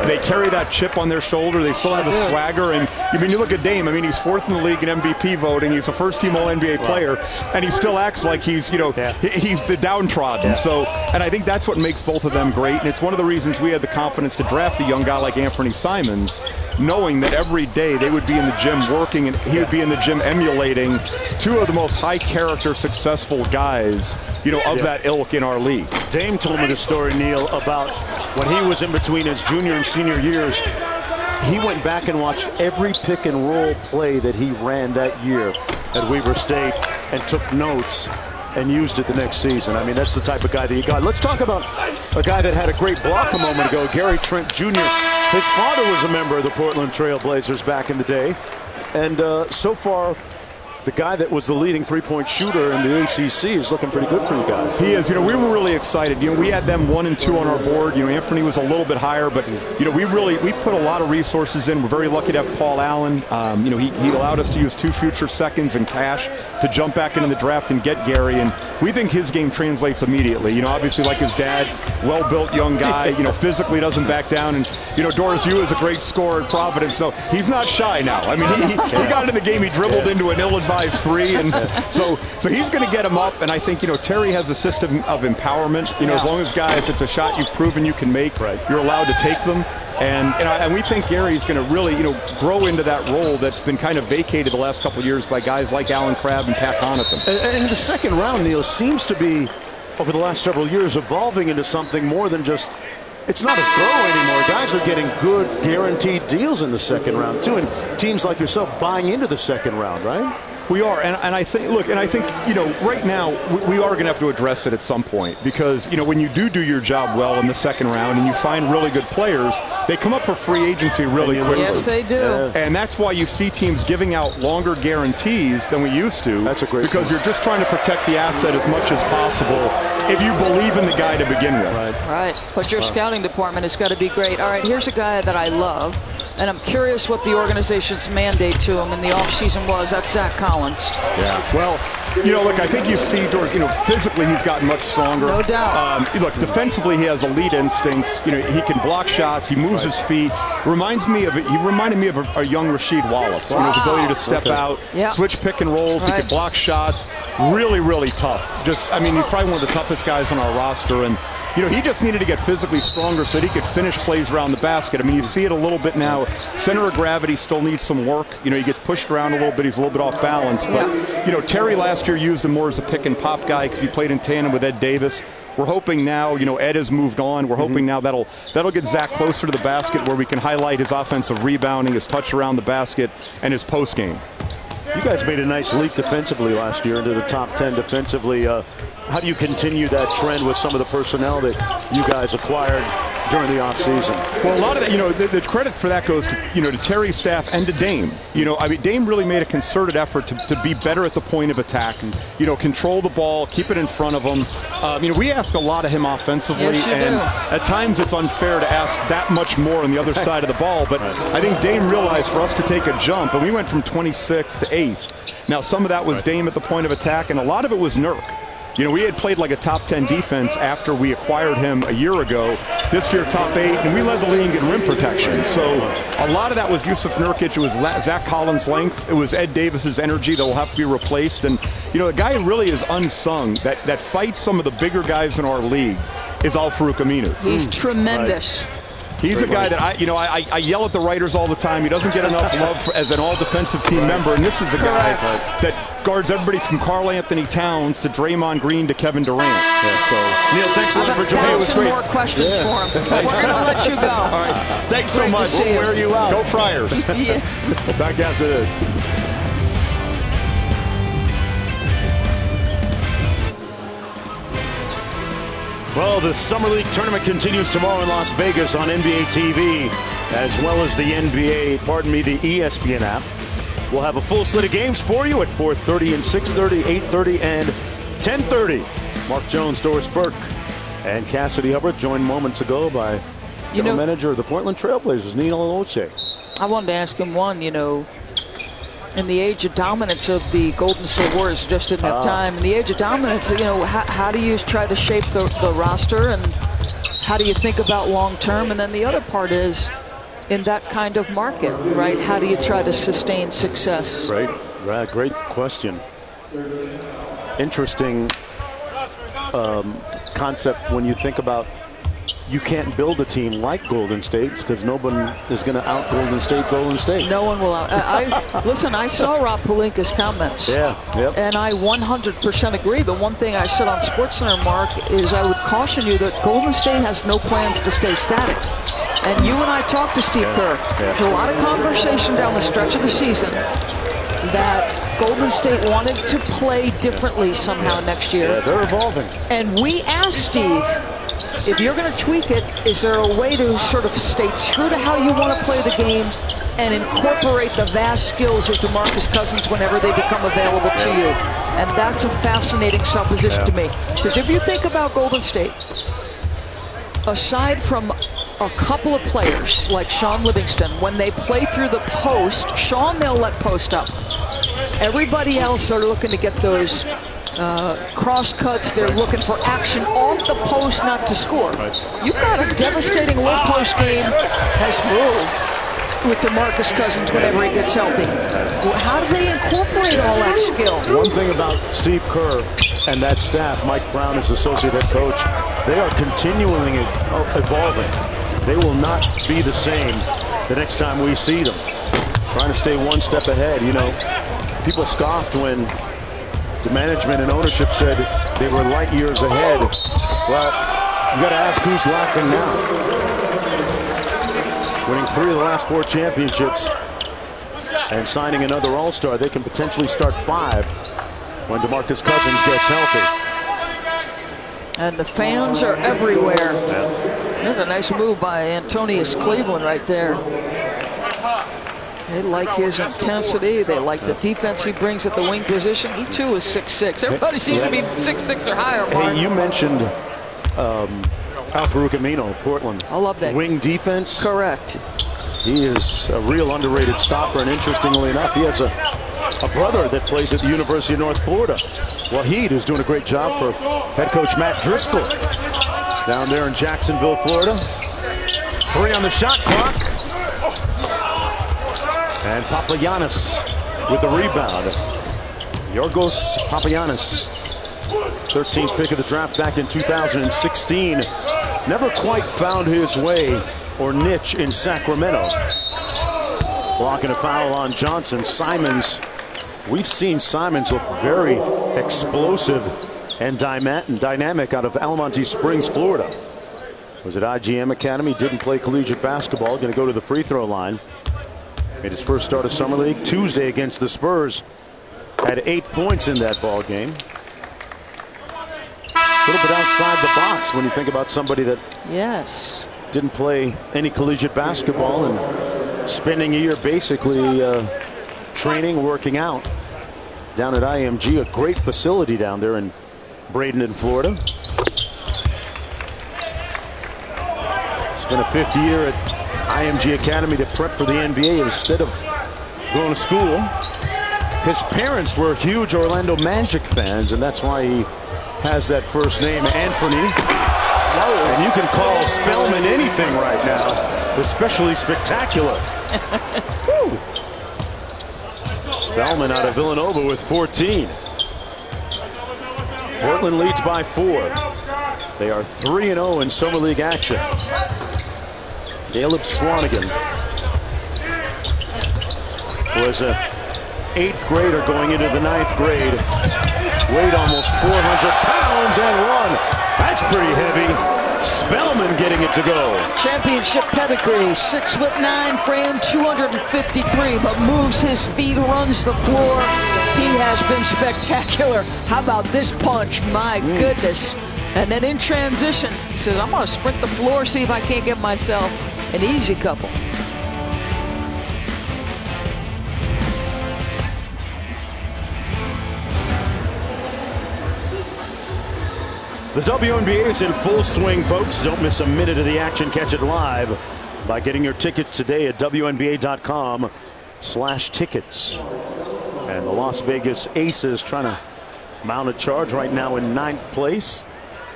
They carry that chip on their shoulder. They still have a swagger. And, I mean, you look at Dame. I mean, he's 4th in the league in MVP voting. He's a first-team All-NBA player. And he still acts like he's, you know, he's the downtrodden. So, and I think that's what makes both of them great. And it's one of the reasons we had the confidence to draft a young guy like Anthony Simons, knowing that every day they would be in the gym working and he would be in the gym emulating 2 of the most high-character, successful guys, you know, of that ilk in our league. Dame told me the story, Neil, about when he was in between his junior and senior years. He went back and watched every pick and roll play that he ran that year at Weber State and took notes and used it the next season. I mean, that's the type of guy that you got. Let's talk about a guy that had a great block a moment ago, Gary Trent Jr. His father was a member of the Portland Trail Blazers back in the day. And so far, the guy that was the leading three-point shooter in the ACC is looking pretty good for you guys. He is. You know, we were really excited. You know, we had them 1 and 2 on our board. You know, Anthony was a little bit higher, but, you know, we put a lot of resources in. We're very lucky to have Paul Allen. You know, he allowed us to use 2 future seconds and cash to jump back into the draft and get Gary. And we think his game translates immediately. You know, obviously, like his dad, well-built young guy, you know, physically doesn't back down. And, you know, Doris Yu is a great scorer at Providence, so he's not shy now. I mean, he got into the game, he dribbled into an ill-advised 3, and so he's going to get him up. And I think, you know, Terry has a system of empowerment. You know, as long as guys, it's a shot you've proven you can make, you're allowed to take them. And we think Gary's going to really, you know, grow into that role that's been kind of vacated the last couple of years by guys like Alan Crabb and Pat Connaughton. And the second round, Neil, seems to be, over the last several years, evolving into something more than just, it's not a throw anymore. Guys are getting good, guaranteed deals in the second round, too. And teams like yourself buying into the second round, right? We are, and I think, look, and I think, you know, right now we are going to have to address it at some point, because, you know, when you do your job well in the second round and you find really good players, they come up for free agency really quickly. Yes, they do. And that's why you see teams giving out longer guarantees than we used to. That's a great because point. you're just trying to protect the asset as much as possible if you believe in the guy to begin with. Right. But your scouting department has got to be great. All right, here's a guy that I love, and I'm curious what the organization's mandate to him in the offseason was. That's Zach Collins. Yeah. Well, you know, look, I think you see, Doris, you know, physically he's gotten much stronger. No doubt. Look, defensively he has elite instincts. You know, he can block shots. He moves his feet. He reminded me of a young Rasheed Wallace. You know, his ability to step out, switch pick and rolls. He could block shots. Really, really tough. Just, I mean, he's probably one of the toughest guys on our roster. And, you know, he just needed to get physically stronger so that he could finish plays around the basket. I mean, you see it a little bit now. Center of gravity still needs some work. You know, he gets pushed around a little bit. He's a little bit off balance. But, you know, Terry last year used him more as a pick and pop guy because he played in tandem with Ed Davis. We're hoping now, you know, Ed has moved on. We're hoping now that'll get Zach closer to the basket, where we can highlight his offensive rebounding, his touch around the basket, and his post game. You guys made a nice leap defensively last year into the top 10 defensively. How do you continue that trend with some of the personnel that you guys acquired during the offseason? Well, a lot of that, you know, the credit for that goes to, you know, to Terry's staff and to Dame. You know, I mean, Dame really made a concerted effort to be better at the point of attack and, you know, control the ball, keep it in front of him. You know, we ask a lot of him offensively, and at times it's unfair to ask that much more on the other side of the ball. But I think Dame realized for us to take a jump, and we went from 26th to 8th. Now, some of that was Dame at the point of attack, and a lot of it was Nurk. You know, we had played like a top 10 defense after we acquired him a year ago. This year, top 8, and we led the league in rim protection. So a lot of that was Jusuf Nurkic. It was Zach Collins' length. It was Ed Davis's energy that will have to be replaced. And, you know, the guy who really is unsung, that fights some of the bigger guys in our league, is Al-Farouq Aminu. He's tremendous. Right. He's a guy that I yell at the writers all the time. He doesn't get enough love as an all-defensive team member, and this is a guy that guards everybody from Karl Anthony Towns to Draymond Green to Kevin Durant. Yeah, so Neil, thanks a lot for joining us. I have 1,000 more questions for him, but we're going to let you go. All right, thanks so much. We'll wear you out. Go Friars. Yeah. Back after this. Well, the Summer League tournament continues tomorrow in Las Vegas on NBA TV, as well as the NBA, the ESPN app. We'll have a full slate of games for you at 4:30 and 6:30, 8:30 and 10:30. Mark Jones, Doris Burke, and Cassidy Hubbard, joined moments ago by General Manager of the Portland Trailblazers, Neil Olshey. I wanted to ask him one, you know, in the age of dominance of the Golden State Warriors, just didn't have time. In the age of dominance, you know, how do you try to shape the roster, and how do you think about long term? And then the other part is, in that kind of market, right? How do you try to sustain success? Right, great question. Interesting concept when you think about you can't build a team like Golden State because no one is going to out Golden State. No one will out. Listen, I saw Rob Pelinka's comments. Yeah, yep. And I 100% agree. But one thing I said on SportsCenter, Mark, is I would caution you that Golden State has no plans to stay static. And you and I talked to Steve Kerr. There's a lot of conversation down the stretch of the season that Golden State wanted to play differently somehow next year. Yeah, they're evolving. And we asked Steve, if you're going to tweak it, is there a way to sort of stay true to how you want to play the game and incorporate the vast skills of DeMarcus Cousins whenever they become available to you? And that's a fascinating supposition to me. Because if you think about Golden State, aside from a couple of players like Sean Livingston, when they play through the post, Sean, they'll let post up. Everybody else are looking to get those cross cuts. They're looking for action off the post, not to score. You've got a devastating low post game has moved with DeMarcus Cousins whenever he gets healthy. How do they incorporate all that skill? One thing about Steve Kerr and that staff, Mike Brown as associate head coach, they are continually evolving. They will not be the same the next time we see them. Trying to stay one step ahead. You know, people scoffed when the management and ownership said they were light years ahead. Well, you got to ask who's laughing now. Winning 3 of the last 4 championships and signing another All-Star, they can potentially start 5 when DeMarcus Cousins gets healthy. And the fans are everywhere. That's a nice move by Antonius Cleveland right there. They like his intensity. They like the defense he brings at the wing position. He, too, is 6'6". Everybody seems to be 6'6" or higher, Mark. Hey, you mentioned Al-Farouq Aminu, Portland. I love that. Wing defense. Correct. He is a real underrated stopper, and interestingly enough, he has a brother that plays at the University of North Florida. Wahid, who's doing a great job for head coach Matt Driscoll down there in Jacksonville, Florida. 3 on the shot clock. And Papagiannis with the rebound. Yorgos Papagiannis, 13th pick of the draft back in 2016. Never quite found his way or niche in Sacramento. Blocking a foul on Johnson. Simons, we've seen Simons look very explosive and dynamic out of Almonte Springs, Florida. Was at IGM Academy, didn't play collegiate basketball, going to go to the free throw line. Made his first start of Summer League Tuesday against the Spurs. Had 8 points in that ball game. A little bit outside the box when you think about somebody that didn't play any collegiate basketball and spending a year basically training, working out down at IMG, a great facility down there in Bradenton, Florida. Spent a 5th year at IMG Academy to prep for the NBA instead of going to school. His parents were huge Orlando Magic fans, and that's why he has that first name, Anthony. And you can call Spellman anything right now, especially spectacular. Spellman out of Villanova with 14. Portland leads by 4. They are 3-0 in Summer League action. Caleb Swanigan was an 8th grader going into the 9th grade. Weighed almost 400 pounds and run. That's pretty heavy. Spellman getting it to go. Championship pedigree, 6'9", frame 253, but moves his feet, runs the floor. He has been spectacular. How about this punch? My goodness. And then in transition, he says, I'm going to sprint the floor, see if I can't get myself an easy couple. The WNBA is in full swing, folks. Don't miss a minute of the action. Catch it live by getting your tickets today at WNBA.com/tickets. And the Las Vegas Aces trying to mount a charge right now in 9th place.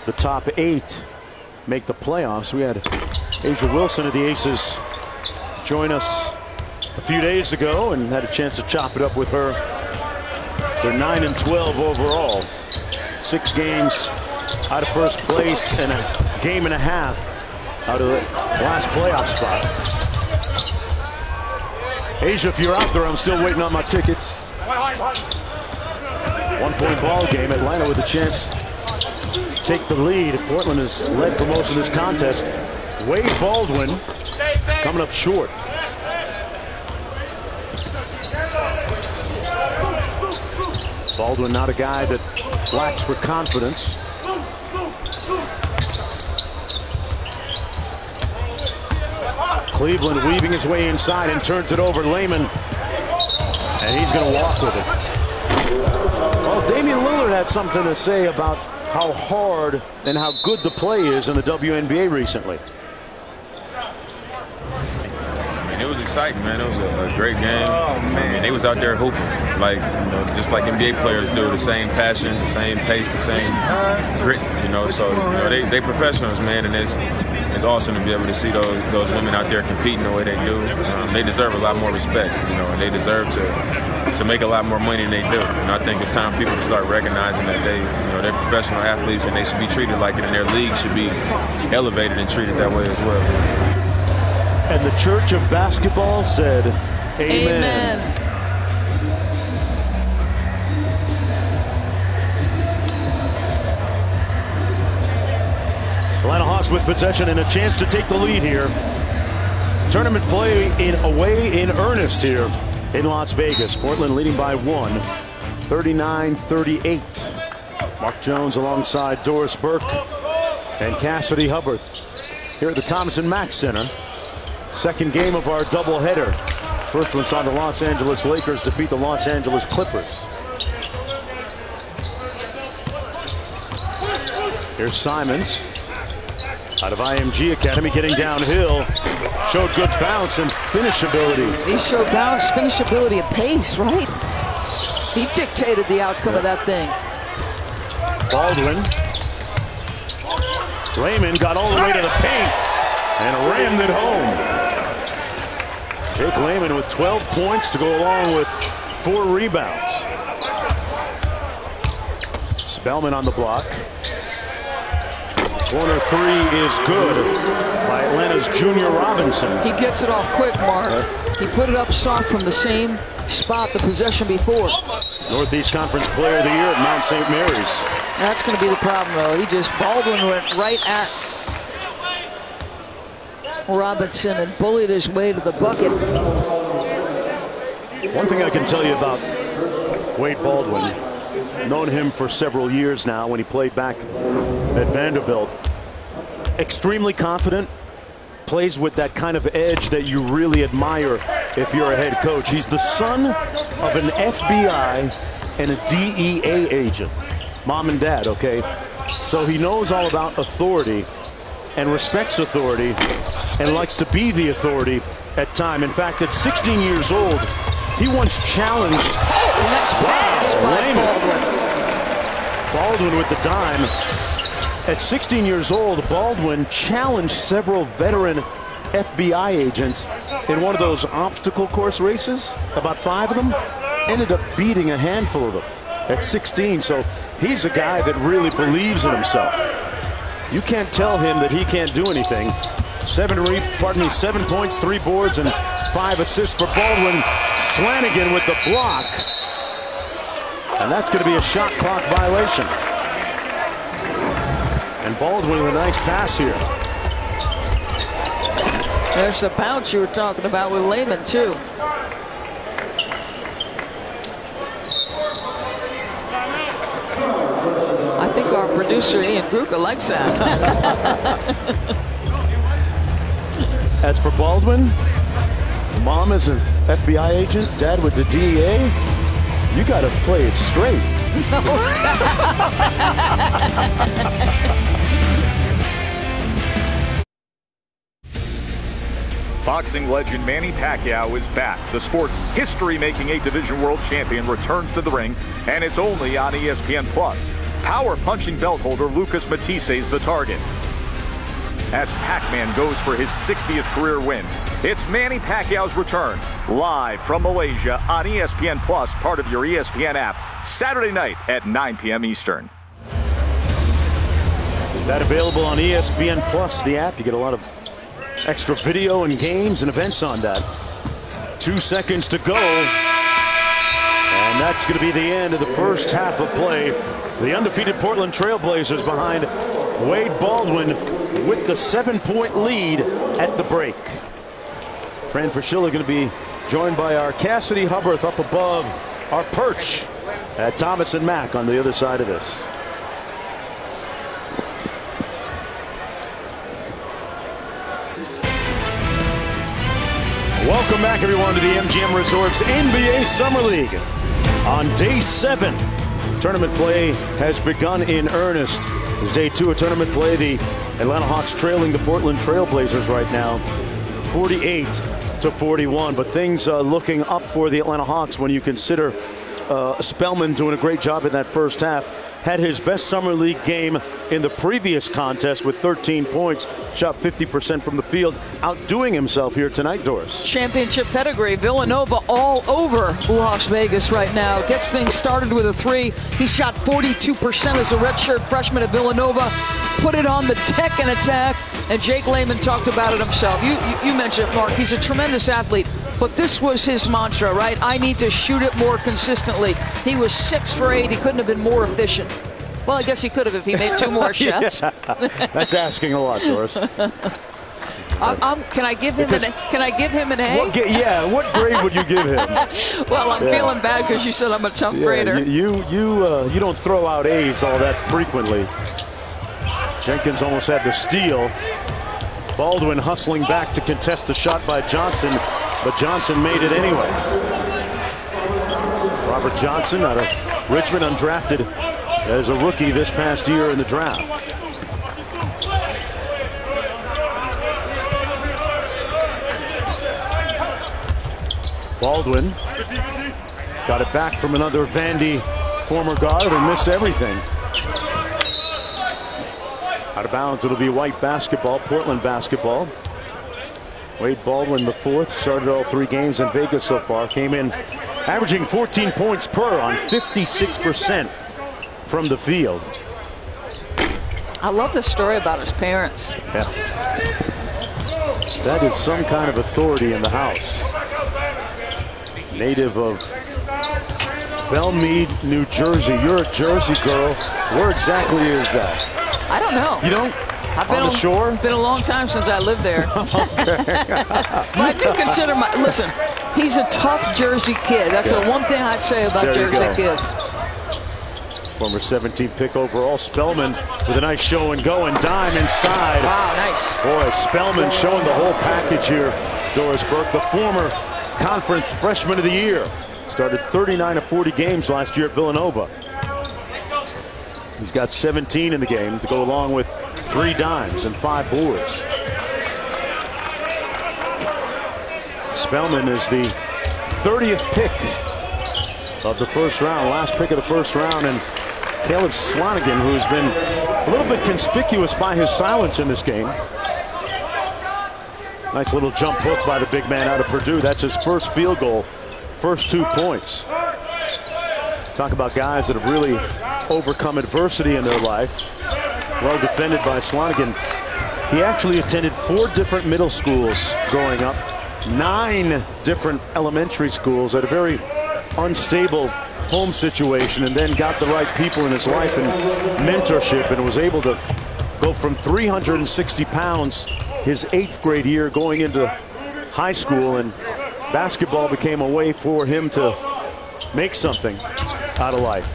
The top 8 make the playoffs. We had Asia Wilson of the Aces join us a few days ago and had a chance to chop it up with her. They're 9-12 overall. 6 games out of first place and a game and a half out of the last playoff spot. Asia, if you're out there, I'm still waiting on my tickets. 1-point ball game. Atlanta with a chance to take the lead. Portland has led for most of this contest. Wade Baldwin coming up short. Baldwin not a guy that lacks for confidence. Cleveland weaving his way inside and turns it over. Layman, and he's going to walk with it. Well, Damian Lillard had something to say about how hard and how good the play is in the WNBA recently. I mean, it was exciting, man. It was a great game. Oh, man. I mean, they was out there hooping, like, you know, just like NBA players do. The same passion, the same pace, the same grit, you know. So, you know, they professionals, man, and it's awesome to be able to see those women out there competing the way they do. They deserve a lot more respect, you know, and they deserve to make a lot more money than they do. And I think it's time for people to start recognizing that they're professional athletes and they should be treated like it, and their league should be elevated and treated that way as well. And the Church of Basketball said, Amen. Amen. Atlanta Hawks with possession and a chance to take the lead here. Tournament play away in earnest here in Las Vegas. Portland leading by 1, 39-38. Mark Jones alongside Doris Burke and Cassidy Hubbard here at the Thompson Mack Center. Second game of our doubleheader. First one saw the Los Angeles Lakers defeat the Los Angeles Clippers. Here's Simons out of IMG Academy, getting downhill. Showed good bounce and finishability. He showed bounce, finishability, and pace, right? He dictated the outcome of that thing. Baldwin. Layman got all the way to the paint and rammed it home. Jake Layman with 12 points to go along with 4 rebounds. Spellman on the block. Corner 3 is good by Atlanta's Junior Robinson. He gets it off quick, Mark. He put it up soft from the same spot the possession before. Northeast Conference Player of the Year at Mount St. Mary's. That's going to be the problem, though. Baldwin went right at Robinson and bullied his way to the bucket. One thing I can tell you about Wade Baldwin, known him for several years now when he played back at Vanderbilt. Extremely confident, plays with that kind of edge that you really admire if you're a head coach. He's the son of an FBI and a DEA agent, mom and dad, okay? So he knows all about authority and respects authority and likes to be the authority at time. In fact, at 16 years old, he once challenged nice pass by Baldwin. Baldwin with the dime. At 16 years old, Baldwin challenged several veteran FBI agents in one of those obstacle course races, about 5 of them, ended up beating a handful of them at 16. So he's a guy that really believes in himself. You can't tell him that he can't do anything. 7 points, 3 boards, and 5 assists for Baldwin. Slanigan with the block. And that's going to be a shot clock violation. And Baldwin with a nice pass here. There's the bounce you were talking about with Layman, too. I think our producer, Ian Gruca, likes that. As for Baldwin, mom is an FBI agent, dad with the DEA. You got to play it straight. Boxing legend Manny Pacquiao is back. The sport's history-making 8 Division World Champion returns to the ring, and it's only on ESPN+. Power punching belt holder Lucas Matisse is the target. As Pac-Man goes for his 60th career win, it's Manny Pacquiao's return, live from Malaysia on ESPN+, part of your ESPN app, Saturday night at 9 p.m. Eastern. That available on ESPN+, the app. You get a lot of extra video and games and events on that. 2 seconds to go. And that's going to be the end of the first half of play. The undefeated Portland Trailblazers behind Wade Baldwin with the 7-point lead at the break. Fran Fraschilla going to be joined by our Cassidy Hubbarth up above our perch at Thomas and Mack on the other side of this. Welcome back, everyone, to the MGM Resorts NBA Summer League. On day 7, tournament play has begun in earnest. It's day 2 of tournament play. The Atlanta Hawks trailing the Portland Trailblazers right now, 48-41. But things looking up for the Atlanta Hawks when you consider Spellman doing a great job in that first half. Had his best summer league game in the previous contest with 13 points, shot 50% from the field, outdoing himself here tonight, Doris. Championship pedigree. Villanova all over Las Vegas right now. Gets things started with a 3. He shot 42% as a redshirt freshman at Villanova. Put it on the deck and attack, and Jake Layman talked about it himself. You mentioned it, Mark. He's a tremendous athlete, but this was his mantra, right? I need to shoot it more consistently. He was 6 for 8. He couldn't have been more efficient. Well, I guess he could have if he made 2 more shots. That's asking a lot, Doris. Can I give him an A? What grade would you give him? Well, I'm feeling bad because you said I'm a tough grader. You don't throw out A's all that frequently. Jenkins almost had the steal. Baldwin hustling back to contest the shot by Johnson, but Johnson made it anyway. Robert Johnson out of Richmond, undrafted as a rookie this past year in the draft. Baldwin got it back from another Vandy former guard and missed everything. Out of bounds, it'll be White basketball, Portland basketball. Wade Baldwin, the 4th, started all 3 games in Vegas so far. Came in averaging 14 points per on 56% from the field. I love the story about his parents. Yeah. That is some kind of authority in the house. Native of Belmead, New Jersey. You're a Jersey girl. Where exactly is that? I don't know. You don't? I've been on the shore? Been a long time since I lived there. But I do consider listen, he's a tough Jersey kid. That's the one thing I'd say about Jersey kids. Former 17th pick overall, Spellman with a nice show and go and dime inside. Wow, nice. Boy, Spellman showing the whole package here. Doris Burke, the former conference freshman of the year. Started 39 of 40 games last year at Villanova. He's got 17 in the game to go along with 3 dimes and 5 boards. Spellman is the 30th pick of the first round, last pick of the first round, and Caleb Swanigan, who's been a little bit conspicuous by his silence in this game. Nice little jump hook by the big man out of Purdue. That's his first field goal, first 2 points. Talk about guys that have really overcome adversity in their life. Well defended by Swanigan. He actually attended 4 different middle schools growing up, 9 different elementary schools, at a very unstable home situation, and then got the right people in his life and mentorship, and was able to go from 360 pounds his 8th grade year going into high school, and basketball became a way for him to make something out of life.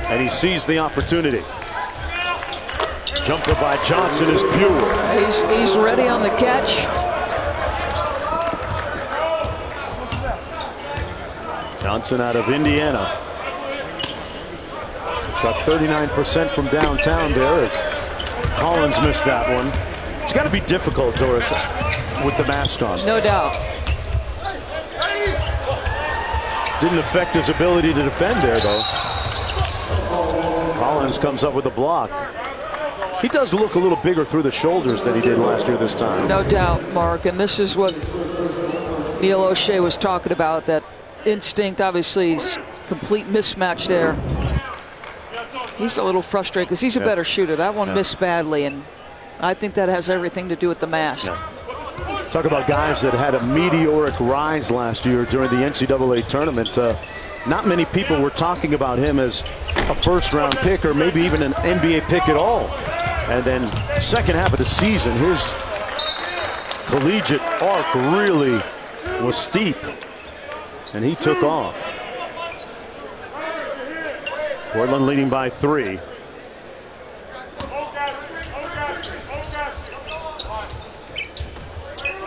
And he seized the opportunity. Jumper by Johnson is pure. He's ready on the catch. Johnson out of Indiana. Shot 39% from downtown there as Collins missed that one. It's got to be difficult, Doris, with the mask on. No doubt. Didn't affect his ability to defend there, though. Collins comes up with a block. He does look a little bigger through the shoulders than he did last year this time. No doubt, Mark. And this is what Neil O'Shea was talking about, that instinct. Obviously, he's complete mismatch there. He's a little frustrated because he's a better shooter. That one missed badly, and I think that has everything to do with the mask. Talk about guys that had a meteoric rise last year during the NCAA tournament. Not many people were talking about him as a first-round pick or maybe even an NBA pick at all. And then second half of the season, his collegiate arc really was steep, and he took off. Portland leading by 3.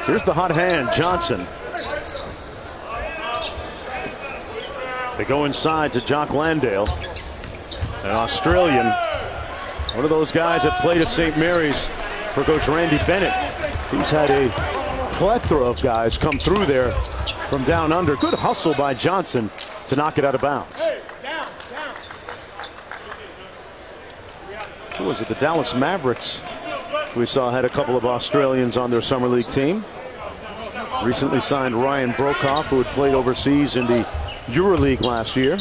Here's the hot hand, Johnson. They go inside to Jock Landale, an Australian. One of those guys that played at St. Mary's for Coach Randy Bennett. He's had a plethora of guys come through there from down under. Good hustle by Johnson to knock it out of bounds. Who was it? The Dallas Mavericks, we saw, had a couple of Australians on their summer league team. Recently signed Ryan Brokoff, who had played overseas in the EuroLeague last year.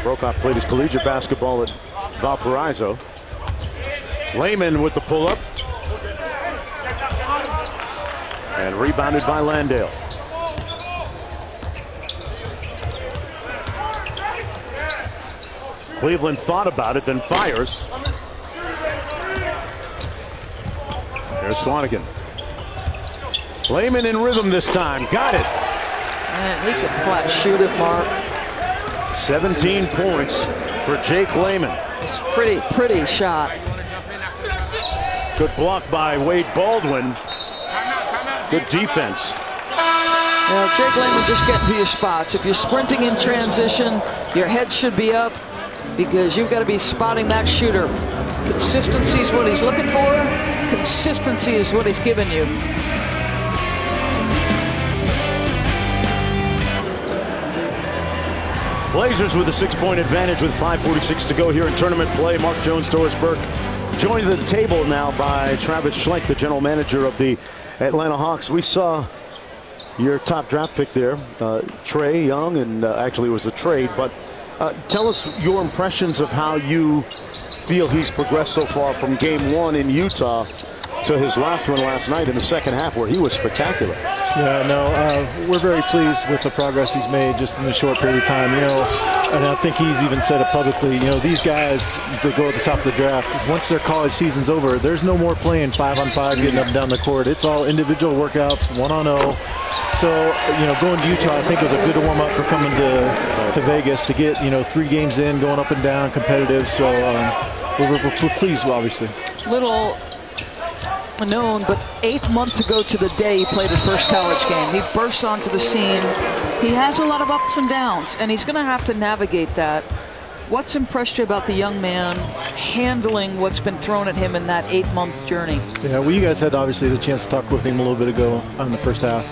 Brokoff played his collegiate basketball at Valparaiso. Layman with the pull-up. And rebounded by Landale. Cleveland thought about it, then fires. There's Swanigan. Layman in rhythm this time. Got it. Man, he can flat shoot it, Mark. 17 points for Jake Layman. It's pretty shot. Good block by Wade Baldwin. Good defense. Now, Jake Layman just getting to your spots. If you're sprinting in transition, your head should be up because you've got to be spotting that shooter. Consistency is what he's looking for. Consistency is what he's giving you. Blazers with a 6-point advantage with 5:46 to go here in tournament play. Mark Jones, Doris Burke joined the table now by Travis Schlenk, the general manager of the Atlanta Hawks. We saw your top draft pick there, Trae Young, and actually it was a trade, but tell us your impressions of how you feel he's progressed so far from game 1 in Utah to his last one last night in the second half, where he was spectacular. Yeah, no, we're very pleased with the progress he's made just in a short period of time. You know, and I think he's even said it publicly. You know, these guys that go at the top of the draft, once their college season's over, there's no more playing 5-on-5, getting up and down the court. It's all individual workouts, 1-on-0. So, you know, going to Utah, I think was a good warm-up for coming to Vegas to get, you know, 3 games in, going up and down, competitive. So we're pleased, obviously. Little known, but 8 months ago to the day he played his first college game. He bursts onto the scene. He has a lot of ups and downs, and he's going to have to navigate that. What's impressed you about the young man handling what's been thrown at him in that 8-month journey? Yeah, well, you guys had obviously the chance to talk with him a little bit ago on the first half.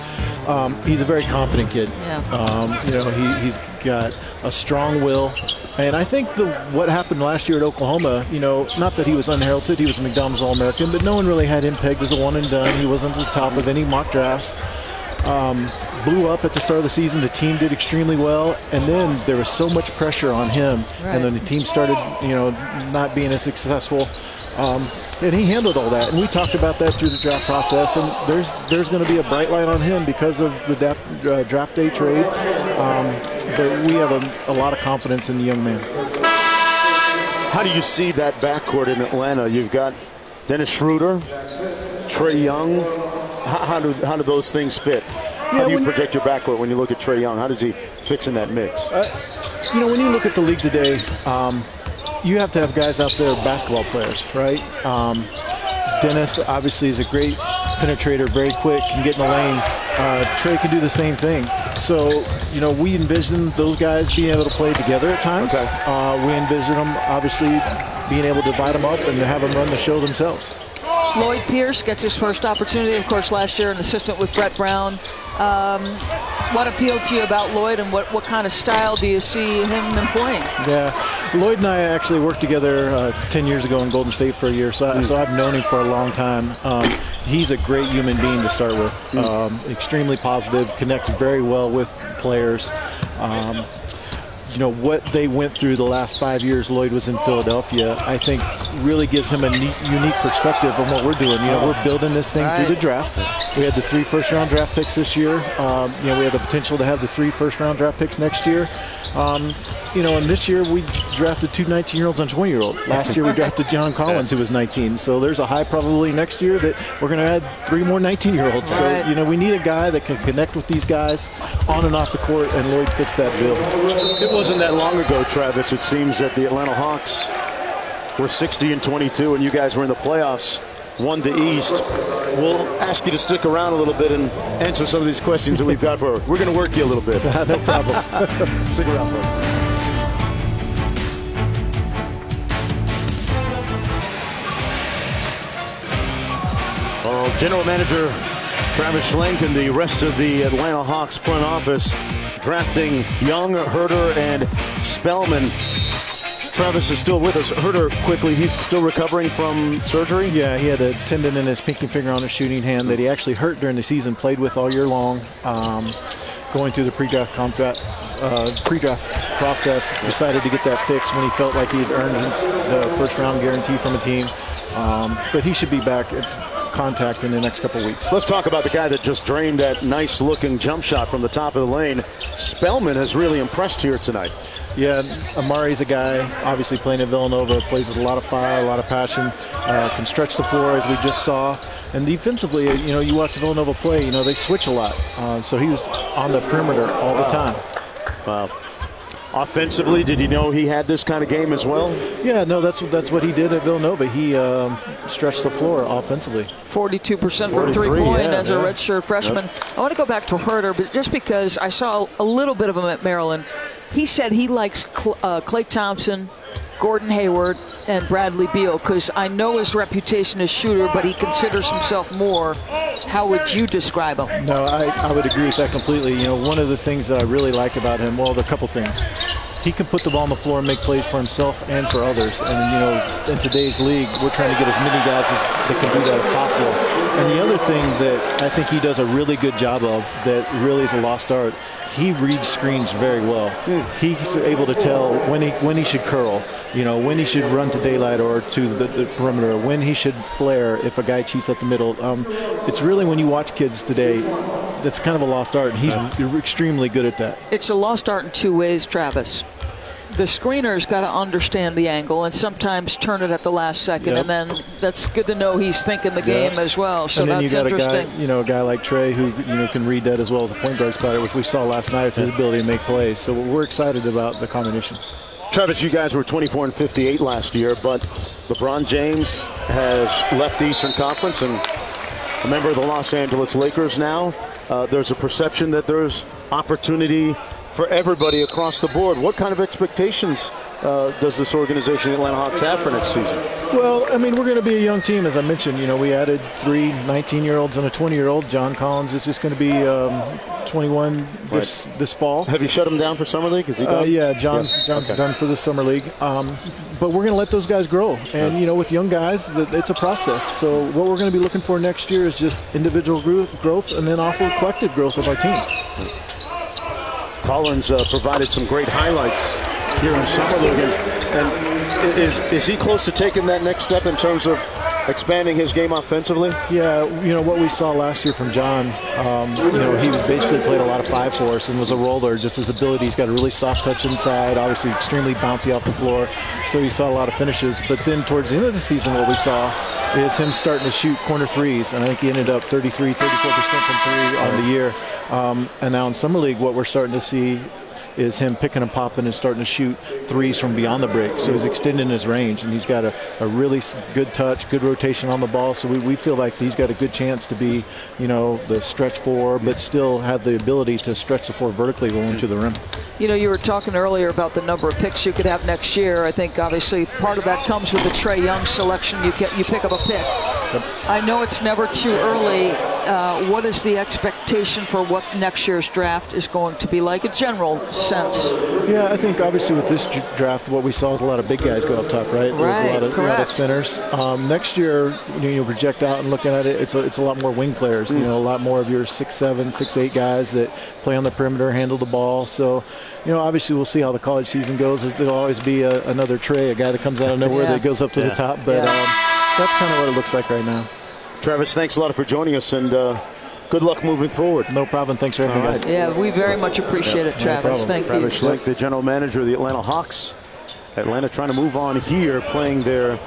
He's a very confident kid. Yeah. You know, he's got a strong will. And I think what happened last year at Oklahoma, you know, not that he was unheralded, he was a McDonald's All-American, but no one really had him pegged as a one and done. He wasn't at the top of any mock drafts. Blew up at the start of the season. The team did extremely well, and then there was so much pressure on him, and then the team started, you know, not being as successful. And he handled all that, and we talked about that through the draft process. And there's going to be a bright light on him because of the draft day trade. But we have a lot of confidence in the young man. How do you see that backcourt in Atlanta? You've got Dennis Schroeder, Trae Young. How do those things fit? How do you predict your backcourt when you look at Trae Young? How does he fix in that mix? You know, when you look at the league today, you have to have guys out there, basketball players, right? Dennis obviously is a great penetrator, very quick, can get in the lane. Trae can do the same thing. So, you know, we envision those guys being able to play together at times. We envision them obviously being able to divide them up and to have them run the show themselves. Lloyd Pierce gets his first opportunity, of course, last year, an assistant with Brett Brown. What appealed to you about Lloyd, and what kind of style do you see him employing? Yeah, Lloyd and I actually worked together 10 years ago in Golden State for a year, so I've known him for a long time. He's a great human being to start with, extremely positive, connects very well with players. You know, what they went through the last 5 years Lloyd was in Philadelphia, I think really gives him a unique perspective on what we're doing. You know, we're building this thing through the draft. We had the 3 first-round draft picks this year. You know, we have the potential to have the 3 first-round draft picks next year. You know, and this year we drafted 2 19-year-olds and 20-year-old. Last year we drafted John Collins, who was 19. So there's a high probability next year that we're going to add 3 more 19-year-olds. So, you know, we need a guy that can connect with these guys on and off the court, and Lloyd fits that bill. It wasn't that long ago, Travis. It seems that the Atlanta Hawks were 60-22, and you guys were in the playoffs, won the East. We'll ask you to stick around a little bit and answer some of these questions that we've got for her. We're going to work you a little bit. No problem. Stick around, folks. General Manager Travis Schlenk and the rest of the Atlanta Hawks front office drafting Young, Huerter, and Spellman. Travis is still with us. Huerter, quickly, he's still recovering from surgery? Yeah, he had a tendon in his pinky finger on his shooting hand that he actually hurt during the season, played with all year long. Going through the pre-draft process, decided to get that fixed when he felt like he had earned the first-round guarantee from a team. But he should be back contact in the next couple of weeks. Let's talk about the guy that just drained that nice-looking jump shot from the top of the lane. Spellman has really impressed here tonight. Yeah, Amari's a guy, obviously playing at Villanova, plays with a lot of fire, a lot of passion, can stretch the floor as we just saw. And defensively, you know, you watch Villanova play, you know, they switch a lot. So he was on the perimeter all the time. Wow. Offensively, did you know he had this kind of game as well? Yeah, no, that's what he did at Villanova. He stretched the floor offensively. 42% from three-point as a redshirt freshman. I want to go back to Huerter, but just because I saw a little bit of him at Maryland, he said he likes Klay Thompson, Gordon Hayward, and Bradley Beal, because I know his reputation as shooter, but he considers himself more. How would you describe him? No, I would agree with that completely. You know, one of the things that I really like about him, well, there are a couple things. He can put the ball on the floor and make plays for himself and for others. And, you know, in today's league, we're trying to get as many guys that can do that as possible. And the other thing that I think he does a really good job of that really is a lost art, he reads screens very well. He's able to tell when he should curl, you know, when he should run to daylight or to the perimeter, when he should flare if a guy cheats up the middle. It's really, when you watch kids today, that's kind of a lost art, and he's extremely good at that. It's a lost art in 2 ways, Travis. The screener's got to understand the angle and sometimes turn it at the last second, and then that's good to know he's thinking the game as well. So and then that's you got interesting. A guy like Trae who can read that as well as a point guard spotter, which we saw last night with his ability to make plays. So we're excited about the combination. Travis, you guys were 24-58 last year, but LeBron James has left the Eastern Conference and a member of the Los Angeles Lakers now. There's a perception that there's opportunity for everybody across the board. What kind of expectations does this organization, the Atlanta Hawks, have for next season? Well, I mean, we're going to be a young team, as I mentioned. You know, we added 3 19-year-olds and a 20-year-old. John Collins is just going to be 21 this fall. Have you shut him down for summer league? Is he done? Yeah, John's done for the summer league. But we're going to let those guys grow. And, you know, with young guys, it's a process. So what we're going to be looking for next year is just individual growth and then also collective growth of our team. Collins provided some great highlights here in summer league. And is he close to taking that next step in terms of expanding his game offensively? Yeah, you know, what we saw last year from John, you know, he basically played a lot of 5 for us and was a roller. Just his ability, he's got a really soft touch inside, obviously extremely bouncy off the floor. So you saw a lot of finishes. But then towards the end of the season, what we saw is him starting to shoot corner threes. And I think he ended up 33, 34% from 3 on the year. And now in Summer League, what we're starting to see is him picking and popping and starting to shoot threes from beyond the break. So he's extending his range, and he's got a really good touch, good rotation on the ball. So we feel like he's got a good chance to be, you know, the stretch 4, but still have the ability to stretch the 4 vertically going to the rim. You know, you were talking earlier about the number of picks you could have next year. I think obviously part of that comes with the Trae Young selection. You pick up a pick. Yep. I know it's never too early. What is the expectation for what next year's draft is going to be like, a general sense? Yeah, I think obviously with this draft, what we saw is a lot of big guys go up top, right? Right, There's a lot of centers. Next year, you project out and looking at it, it's a lot more wing players. You know, a lot more of your 6'7", 6'8" guys that play on the perimeter, handle the ball. So, you know, obviously we'll see how the college season goes. There'll always be another Trae, a guy that comes out of nowhere that goes up to the top. But that's kind of what it looks like right now. Travis, thanks a lot for joining us, and good luck moving forward. No problem. Thanks for having me, guys. Yeah, we very much appreciate it, Travis. No Thank Travis you. Schlenk, the general manager of the Atlanta Hawks. Atlanta trying to move on here, playing their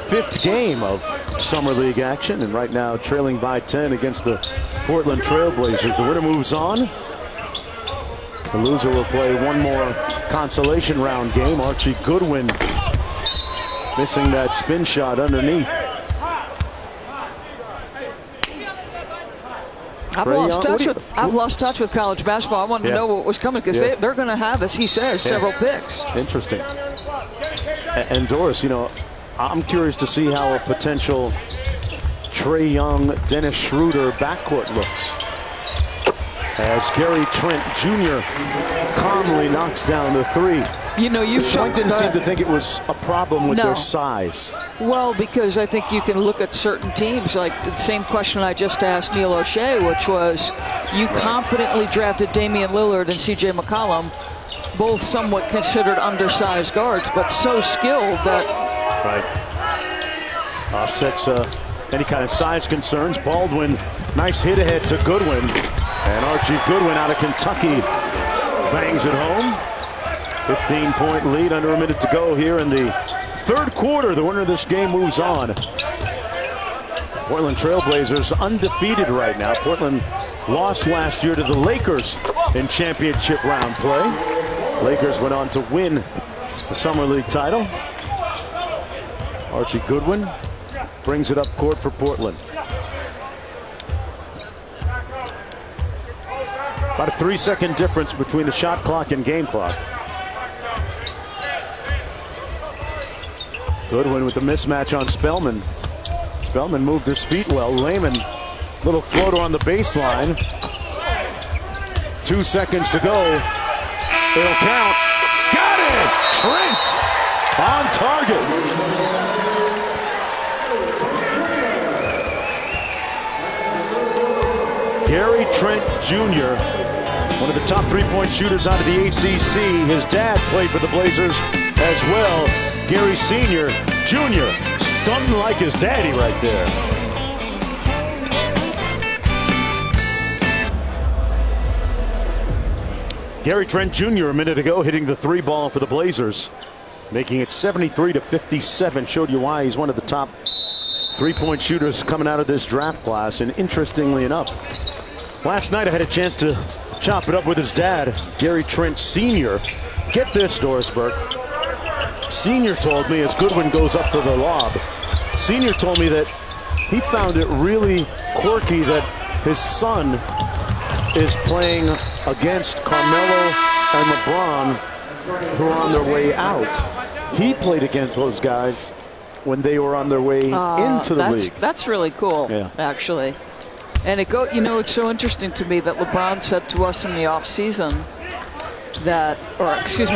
5th game of Summer League action, and right now trailing by 10 against the Portland Trail Blazers. The winner moves on. The loser will play one more consolation round game. Archie Goodwin missing that spin shot underneath. I've lost touch with college basketball. I wanted to know what was coming because they're going to have, as he says, several picks. Interesting. And Doris, you know, I'm curious to see how a potential Trae Young, Dennis Schroeder backcourt looks, as Gary Trent Jr. calmly knocks down the 3. You know, Schlenk didn't seem to think it was a problem with their size. Well, because I think you can look at certain teams, like the same question I just asked Neil O'Shea, which was, you confidently drafted Damian Lillard and C.J. McCollum, both somewhat considered undersized guards, but so skilled that... Right. Offsets any kind of size concerns. Baldwin, nice hit ahead to Goodwin. And Archie Goodwin out of Kentucky bangs it home. 15-point lead, under a minute to go here in the 3rd quarter. The winner of this game moves on. Portland Trail Blazers undefeated right now. Portland lost last year to the Lakers in championship round play. Lakers went on to win the Summer League title. Archie Goodwin brings it up court for Portland. About a 3-second difference between the shot clock and game clock. Goodwin with the mismatch on Spellman. Spellman moved his feet well. Layman, little floater on the baseline. 2 seconds to go. It'll count. Got it! Trent on target. Gary Trent Jr., one of the top 3-point shooters out of the ACC. His dad played for the Blazers as well. Gary Sr., Jr., stunned like his daddy right there. Gary Trent Jr. a minute ago hitting the 3 ball for the Blazers, making it 73-57. Showed you why he's one of the top 3-point shooters coming out of this draft class. And interestingly enough, last night I had a chance to chop it up with his dad, Gary Trent Sr. Get this, Doris Burke. Senior told me, as Goodwin goes up for the lob, Senior told me that he found it really quirky that his son is playing against Carmelo and LeBron who are on their way out. He played against those guys when they were on their way into the league. That's really cool, actually. And it's so interesting to me that LeBron said to us in the offseason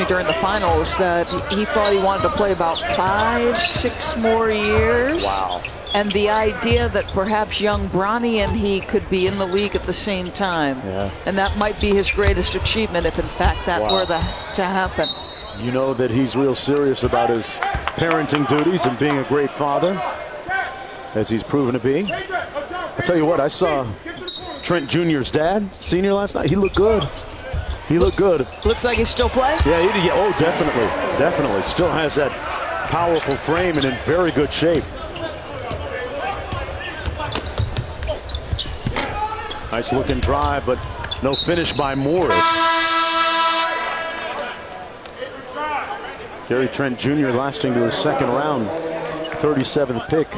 during the finals, that he thought he wanted to play about 5-6 more years. Wow. And the idea that perhaps young Bronny and he could be in the league at the same time. Yeah. And that might be his greatest achievement if, in fact, that were to happen. You know that he's real serious about his parenting duties and being a great father, as he's proven to be. I'll tell you what, I saw Trent Jr.'s dad, senior, last night. He looked good. He looked good. Looks like he's still playing? Yeah, oh, definitely. Definitely. Still has that powerful frame and in very good shape. Nice looking drive, but no finish by Morris. Gary Trent Jr. lasting to the second round, 37th pick.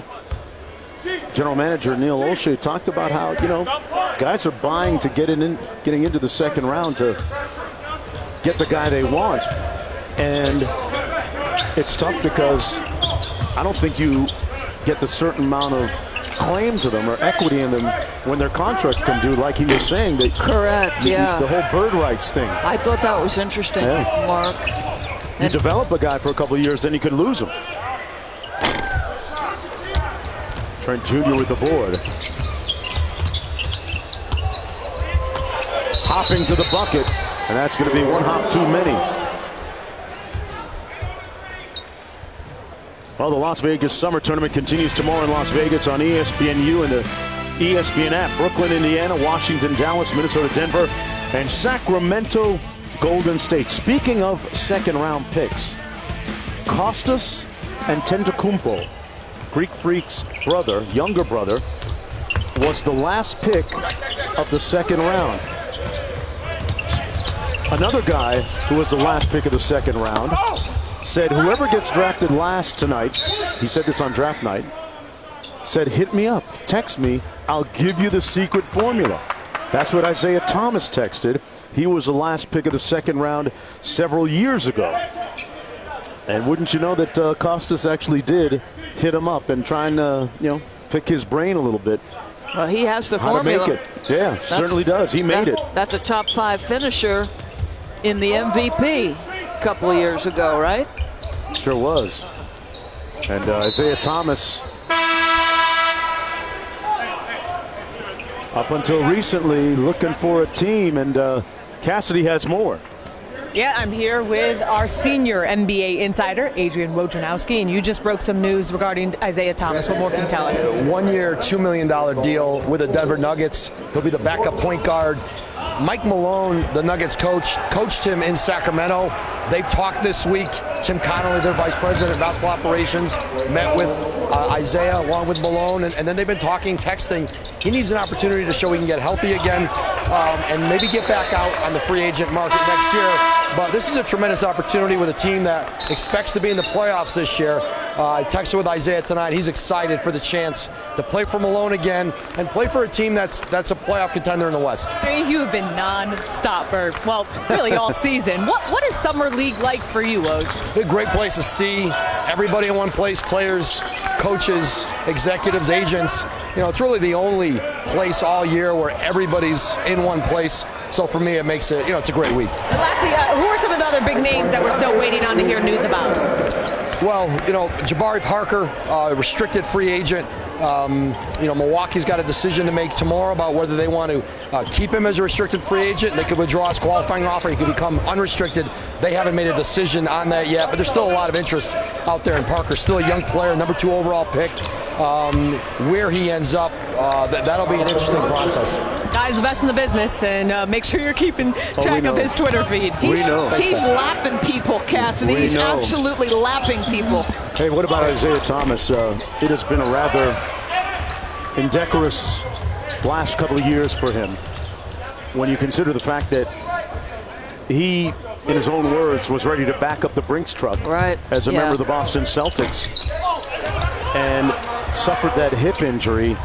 General Manager Neil Olshey talked about how, guys are buying to getting into the second round to get the guy they want. And it's tough because I don't think you get the certain amount of claim to them or equity in them when their contracts come due, like he was saying. That correct, yeah. The whole bird rights thing. I thought that was interesting, Mark. You develop a guy for a couple of years, then you could lose him. Trent Jr. with the board. Hopping to the bucket, and that's going to be one hop too many. Well, the Las Vegas Summer Tournament continues tomorrow in Las Vegas on ESPNU and the ESPN app. Brooklyn, Indiana, Washington, Dallas, Minnesota, Denver, and Sacramento, Golden State. Speaking of second-round picks, Kostas Antetokounmpo, Greek Freak's brother, younger brother, was the last pick of the second round. Another guy who was the last pick of the second round said whoever gets drafted last tonight, he said this on draft night, said hit me up, text me, I'll give you the secret formula. That's what Isaiah Thomas texted. He was the last pick of the second round several years ago. And wouldn't you know that Kostas actually did hit him up and try and pick his brain a little bit. Well, he has the How formula. to make it. Yeah, certainly does. He made it. That's a top 5 finisher in the MVP a couple of years ago, right? Sure was. And Isaiah Thomas, up until recently, looking for a team, and Cassidy has more. Yeah, I'm here with our senior NBA insider, Adrian Wojnarowski, and you just broke some news regarding Isaiah Thomas. What more can you tell us? 1 year, $2 million deal with the Denver Nuggets. He'll be the backup point guard. Mike Malone, the Nuggets coach, coached him in Sacramento. They've talked this week. Tim Connolly, their vice president of basketball operations, met with Isaiah along with Malone, and then they've been talking, texting. He needs an opportunity to show he can get healthy again and maybe get back out on the free agent market next year. But this is a tremendous opportunity with a team that expects to be in the playoffs this year. I texted with Isaiah tonight. He's excited for the chance to play for Malone again and play for a team that's a playoff contender in the West. You have been non-stop for, well, really all season. What is Summer League like for you, Woj? A great place to see everybody in one place, players, coaches, executives, agents. It's really the only place all year where everybody's in one place. So for me, it makes it, it's a great week. And lastly, who are some of the other big names that we're still waiting on to hear news about? Well, Jabari Parker, restricted free agent. Milwaukee's got a decision to make tomorrow about whether they want to keep him as a restricted free agent. They could withdraw his qualifying offer. He could become unrestricted. They haven't made a decision on that yet, but there's still a lot of interest out there in Parker. Still a young player, number 2 overall pick. Where he ends up, that'll be an interesting process. Guy's the best in the business, and make sure you're keeping track of his Twitter feed. He's lapping people, Cassidy. He's absolutely lapping people. Hey, what about Isaiah Thomas? It has been a rather indecorous last couple of years for him when you consider the fact that he, in his own words, was ready to back up the Brinks truck as a member of the Boston Celtics and suffered that hip injury,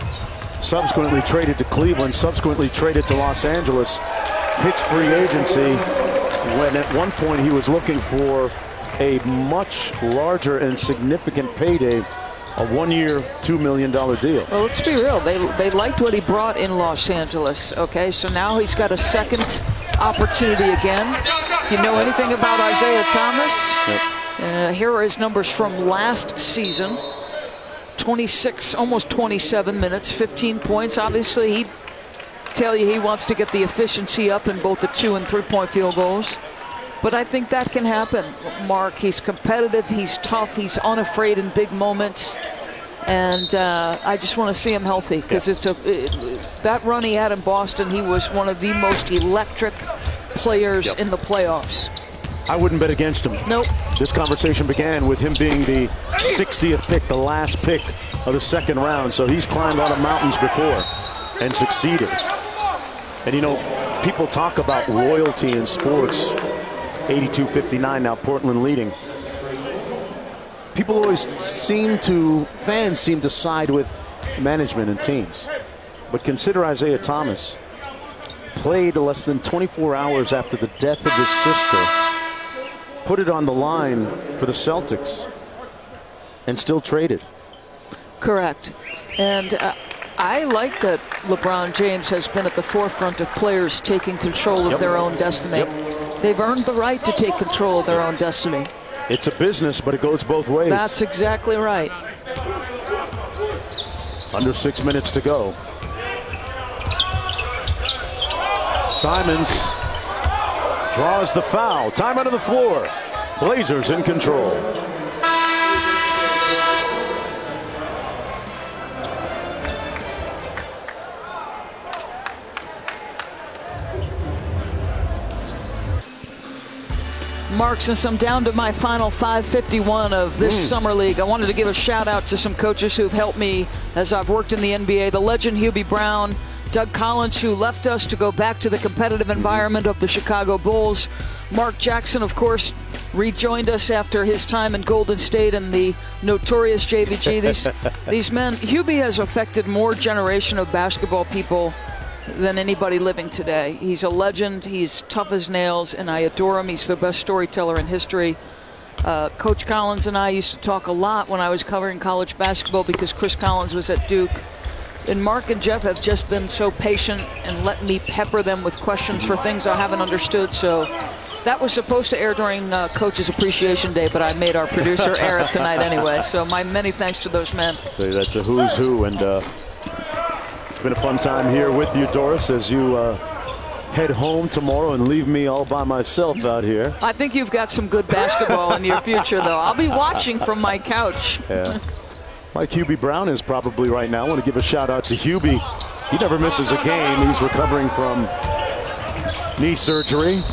subsequently traded to Cleveland, subsequently traded to Los Angeles, hits free agency, when at one point he was looking for a much larger and significant payday, a one-year, $2 million deal. Well, let's be real. They liked what he brought in Los Angeles. Okay, so now he's got a second opportunity again. You know anything about Isaiah Thomas? Yep. Here are his numbers from last season. 26, almost 27 minutes, 15 points. Obviously, he'd tell you he wants to get the efficiency up in both the 2- and 3-point field goals. But I think that can happen, Mark. He's competitive, he's tough, he's unafraid in big moments. And I just want to see him healthy, because that run he had in Boston, he was one of the most electric players in the playoffs. I wouldn't bet against him. Nope. This conversation began with him being the 60th pick, the last pick of the second round. So he's climbed a lot of mountains before and succeeded. And you know, people talk about loyalty in sports. 82-59 now, Portland leading. People always fans seem to side with management and teams. But consider Isaiah Thomas played less than 24 hours after the death of his sister, put it on the line for the Celtics, and still traded. Correct. And I like that LeBron James has been at the forefront of players taking control of their own destiny. They've earned the right to take control of their own destiny. It's a business, but it goes both ways. That's exactly right. Under 6 minutes to go. Simons draws the foul. Time out of the floor. Blazers in control. Mark, since I'm down to my final 551 of this summer league, I wanted to give a shout out to some coaches who've helped me as I've worked in the NBA. The legend Hubie Brown, Doug Collins, who left us to go back to the competitive environment of the Chicago Bulls. Mark Jackson, of course, rejoined us after his time in Golden State and the notorious JVG. These men, Hubie has affected more generation of basketball people than anybody living today. He's a legend, he's tough as nails, and I adore him. He's the best storyteller in history. Coach Collins and I used to talk a lot when I was covering college basketball because Chris Collins was at Duke. And Mark and Jeff have just been so patient and let me pepper them with questions for things I haven't understood. So that was supposed to air during Coach's Appreciation Day, but I made our producer air it tonight anyway. So my many thanks to those men. So that's a who's who, and it's been a fun time here with you, Doris, as you head home tomorrow and leave me all by myself out here. I think you've got some good basketball in your future, though. I'll be watching from my couch. Yeah. Like Hubie Brown is probably right now. I want to give a shout out to Hubie. He never misses a game. He's recovering from knee surgery,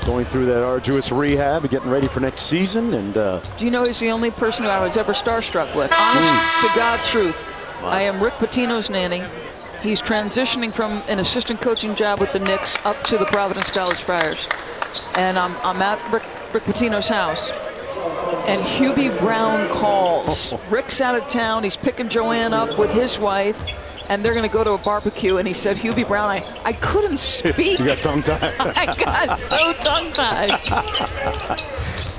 going through that arduous rehab and getting ready for next season. And do you know he's the only person who I was ever starstruck with? Honest to God truth. Wow. I am Rick Pitino's nanny. He's transitioning from an assistant coaching job with the Knicks up to the Providence College Friars. And I'm at Rick Pitino's house. And Hubie Brown calls. Rick's out of town. He's picking Joanne up with his wife, and they're going to go to a barbecue. And he said, Hubie Brown, I couldn't speak. You got tongue-tied. I got so tongue-tied.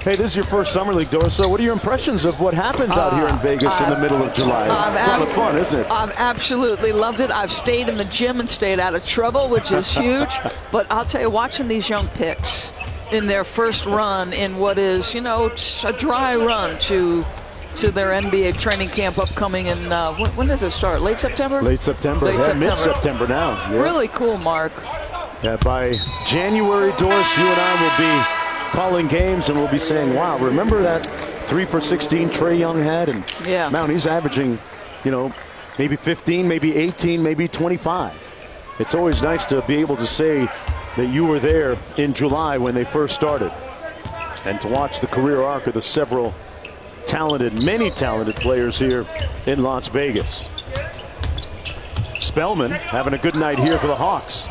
Hey, this is your first Summer League, Doris. So what are your impressions of what happens out here in Vegas in the middle of July? It's a lot of fun, isn't it? I've absolutely loved it. I've stayed in the gym and stayed out of trouble, which is huge. But I'll tell you, watching these young picks in their first run in what is, you know, a dry run to their NBA training camp upcoming in, when does it start? Late September? Late September. Mid-September now. Yeah. Really cool, Mark. Yeah, by January, Doris, you and I will be calling games and we'll be saying, wow, remember that 3 for 16 Trae Young had? And man, he's averaging, you know, maybe 15, maybe 18, maybe 25. It's always nice to be able to say that you were there in July when they first started, and to watch the career arc of the several talented, many talented players here in Las Vegas. Spellman having a good night here for the Hawks.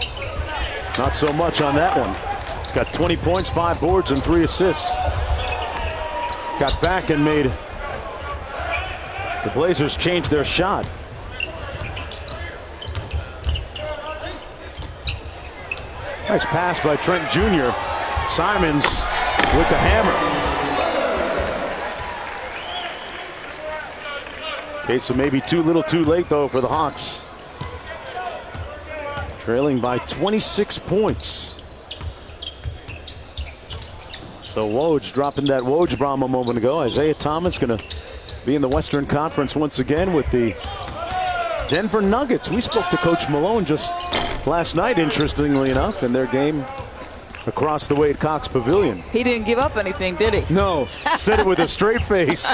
Not so much on that one. He's got 20 points, 5 boards, and 3 assists. Got back and made the Blazers change their shot. Nice pass by Trent Jr. Simons with the hammer. Case of maybe too little too late, though, for the Hawks. Trailing by 26 points. So Woj dropping that Woj bomb a moment ago. Isaiah Thomas going to be in the Western Conference once again with the Denver Nuggets. We spoke to Coach Malone just last night, interestingly enough, in their game across the way at Cox Pavilion. He didn't give up anything, did he? No, said it with a straight face.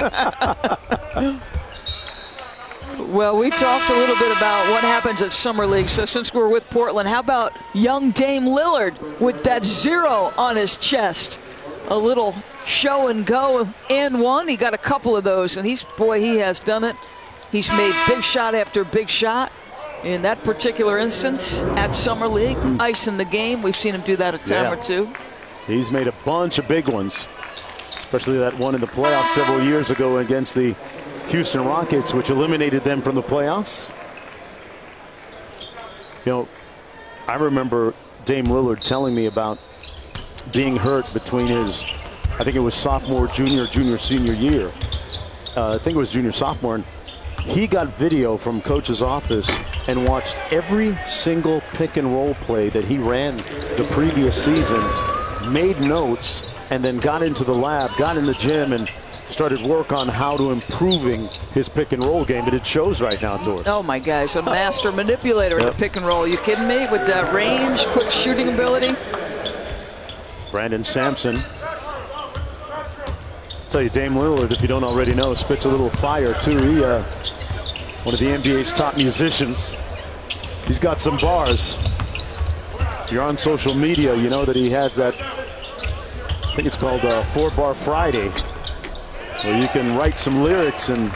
Well, we talked a little bit about what happens at Summer League. So since we're with Portland, how about young Dame Lillard with that 0 on his chest? A little show and go and one. He got a couple of those, and he has done it. He's made big shot after big shot. In that particular instance, at Summer League, ice in the game. We've seen him do that a time or two. He's made a bunch of big ones, especially that one in the playoffs several years ago against the Houston Rockets, which eliminated them from the playoffs. You know, I remember Dame Lillard telling me about being hurt between his, I think it was sophomore, junior, senior year. I think it was junior, sophomore. And he got video from coach's office and watched every single pick and roll play that he ran the previous season, made notes, and then got into the lab, got in the gym, and started work on how to improving his pick and roll game. And it shows right now, Doris. Oh my God, he's a master manipulator in the pick and roll. Are you kidding me? With that range, quick shooting ability. Brandon Sampson. Tell you, Dame Lillard, if you don't already know, spits a little fire too. He, one of the NBA's top musicians. He's got some bars. If you're on social media, you know that he has that, I think it's called 4-Bar Friday, where you can write some lyrics and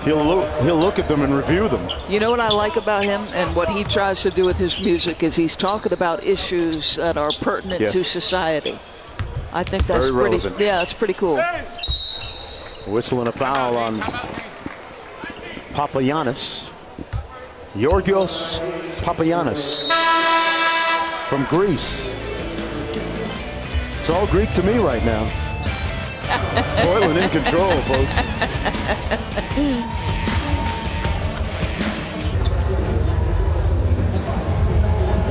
he'll look at them and review them. You know what I like about him and what he tries to do with his music is he's talking about issues that are pertinent to society. I think that's very pretty relevant. Yeah, it's pretty cool. Whistle and a foul on Papagiannis. Georgios Papagiannis from Greece. It's all Greek to me right now. Portland in control, folks.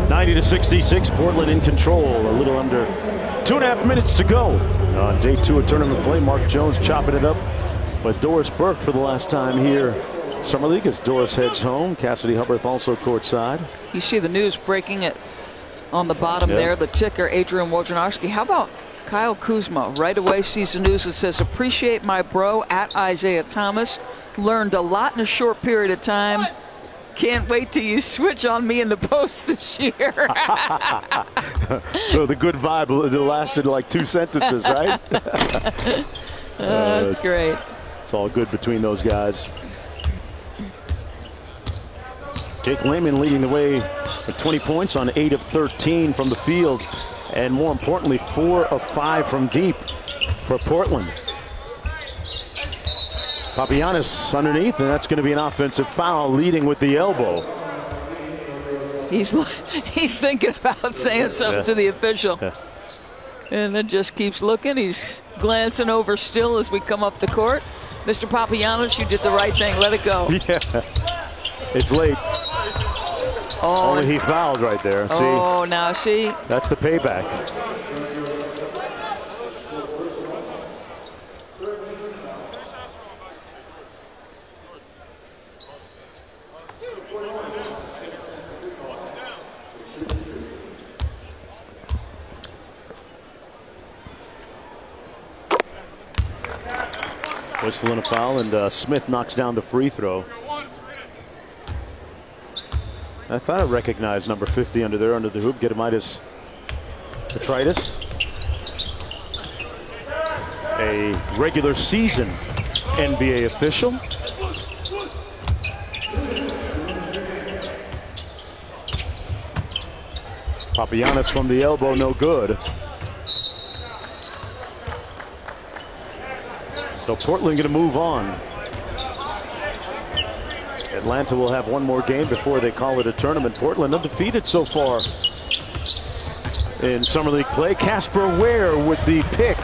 (90-66). Portland in control. A little under 2.5 minutes to go on day 2 of tournament play. Mark Jones chopping it up, but Doris Burke for the last time here. Summer League as Doris heads home. Cassidy Hubbarth also courtside. You see the news breaking it on the bottom there. The ticker, Adrian Wojnarowski. How about Kyle Kuzma right away sees the news that says, appreciate my bro at Isaiah Thomas. Learned a lot in a short period of time. Can't wait till you switch on me in the post this year. So the good vibe lasted like 2 sentences, right? That's great. It's all good between those guys. Jake Layman leading the way with 20 points on 8 of 13 from the field. And more importantly, 4 of 5 from deep for Portland. Papagiannis underneath, and that's going to be an offensive foul, leading with the elbow. He's thinking about saying something to the official. And then just keeps looking. He's glancing over still as we come up the court. Mr. Papagiannis, you did the right thing. Let it go. Yeah, it's late. Oh, only he fouled right there. See? Oh, now see? That's the payback. Whistle and a foul, and Smith knocks down the free throw. I thought I recognized number 50 under there, under the hoop. Gedimitis Petraitis. A regular season NBA official. Papagiannis from the elbow, no good. So Portland going to move on. Atlanta will have one more game before they call it a tournament. Portland undefeated so far in Summer League play. Casper Ware with the pick.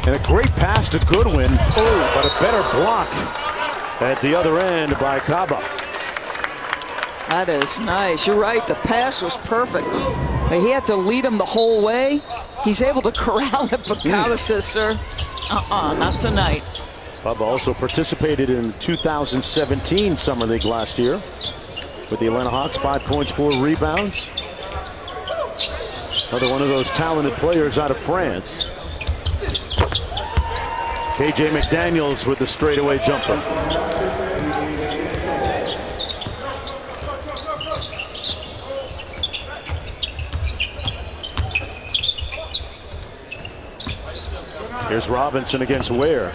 And a great pass to Goodwin. Oh, but a better block at the other end by Kaba. That is nice. You're right. The pass was perfect. He had to lead him the whole way. He's able to corral it, but Kaba says, sir, not tonight. Bubba also participated in 2017 Summer League last year with the Atlanta Hawks. 5 points, 4 rebounds. Another one of those talented players out of France. KJ McDaniels with the straightaway jumper. Here's Robinson against Ware.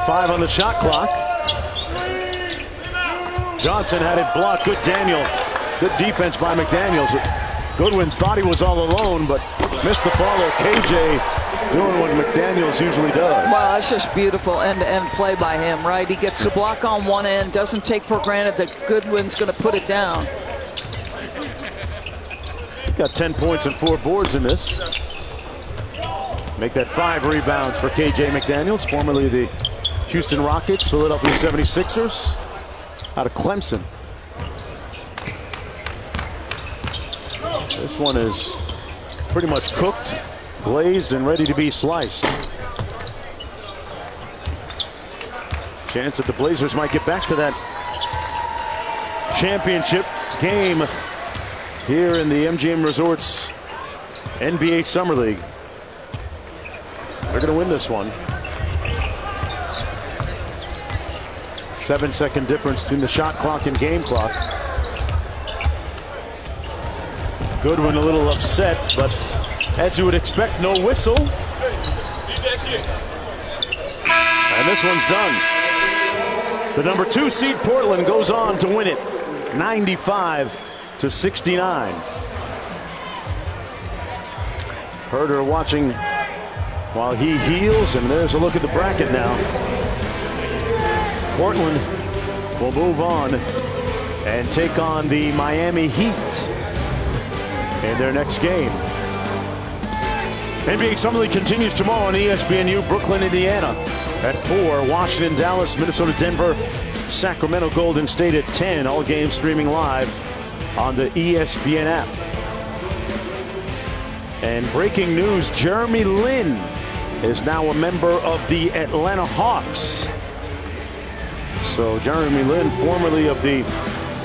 Five on the shot clock. Johnson had it blocked. Good Daniel. Good defense by McDaniels. Goodwin thought he was all alone, but missed the follow. KJ doing what McDaniels usually does. Well, that's just beautiful end-to-end play by him, right? He gets the block on one end, doesn't take for granted that Goodwin's going to put it down. Got 10 points and 4 boards in this. Make that 5 rebounds for KJ McDaniels, formerly the Houston Rockets, Philadelphia 76ers, out of Clemson. This one is pretty much cooked, glazed, and ready to be sliced. Chance that the Blazers might get back to that championship game here in the MGM Resorts NBA Summer League. They're going to win this one. 7-second difference between the shot clock and game clock. Goodwin a little upset, but as you would expect, no whistle. And this one's done. The number 2 seed Portland goes on to win it, 95-69. Herder watching while he heals, and there's a look at the bracket now. Portland will move on and take on the Miami Heat in their next game. NBA Summer League continues tomorrow on ESPNU. Brooklyn, Indiana at 4. Washington, Dallas, Minnesota, Denver, Sacramento, Golden State at 10. All games streaming live on the ESPN app. And breaking news, Jeremy Lin is now a member of the Atlanta Hawks. So Jeremy Lin, formerly of the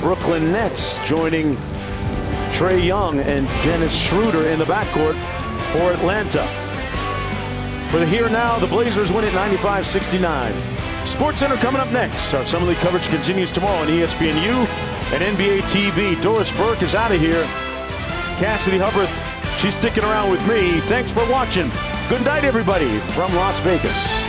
Brooklyn Nets, joining Trae Young and Dennis Schroeder in the backcourt for Atlanta. For the here now, the Blazers win it 95-69. SportsCenter coming up next. Our Summer League coverage continues tomorrow on ESPNU and NBA TV. Doris Burke is out of here. Cassidy Hubbarth, she's sticking around with me. Thanks for watching. Good night, everybody, from Las Vegas.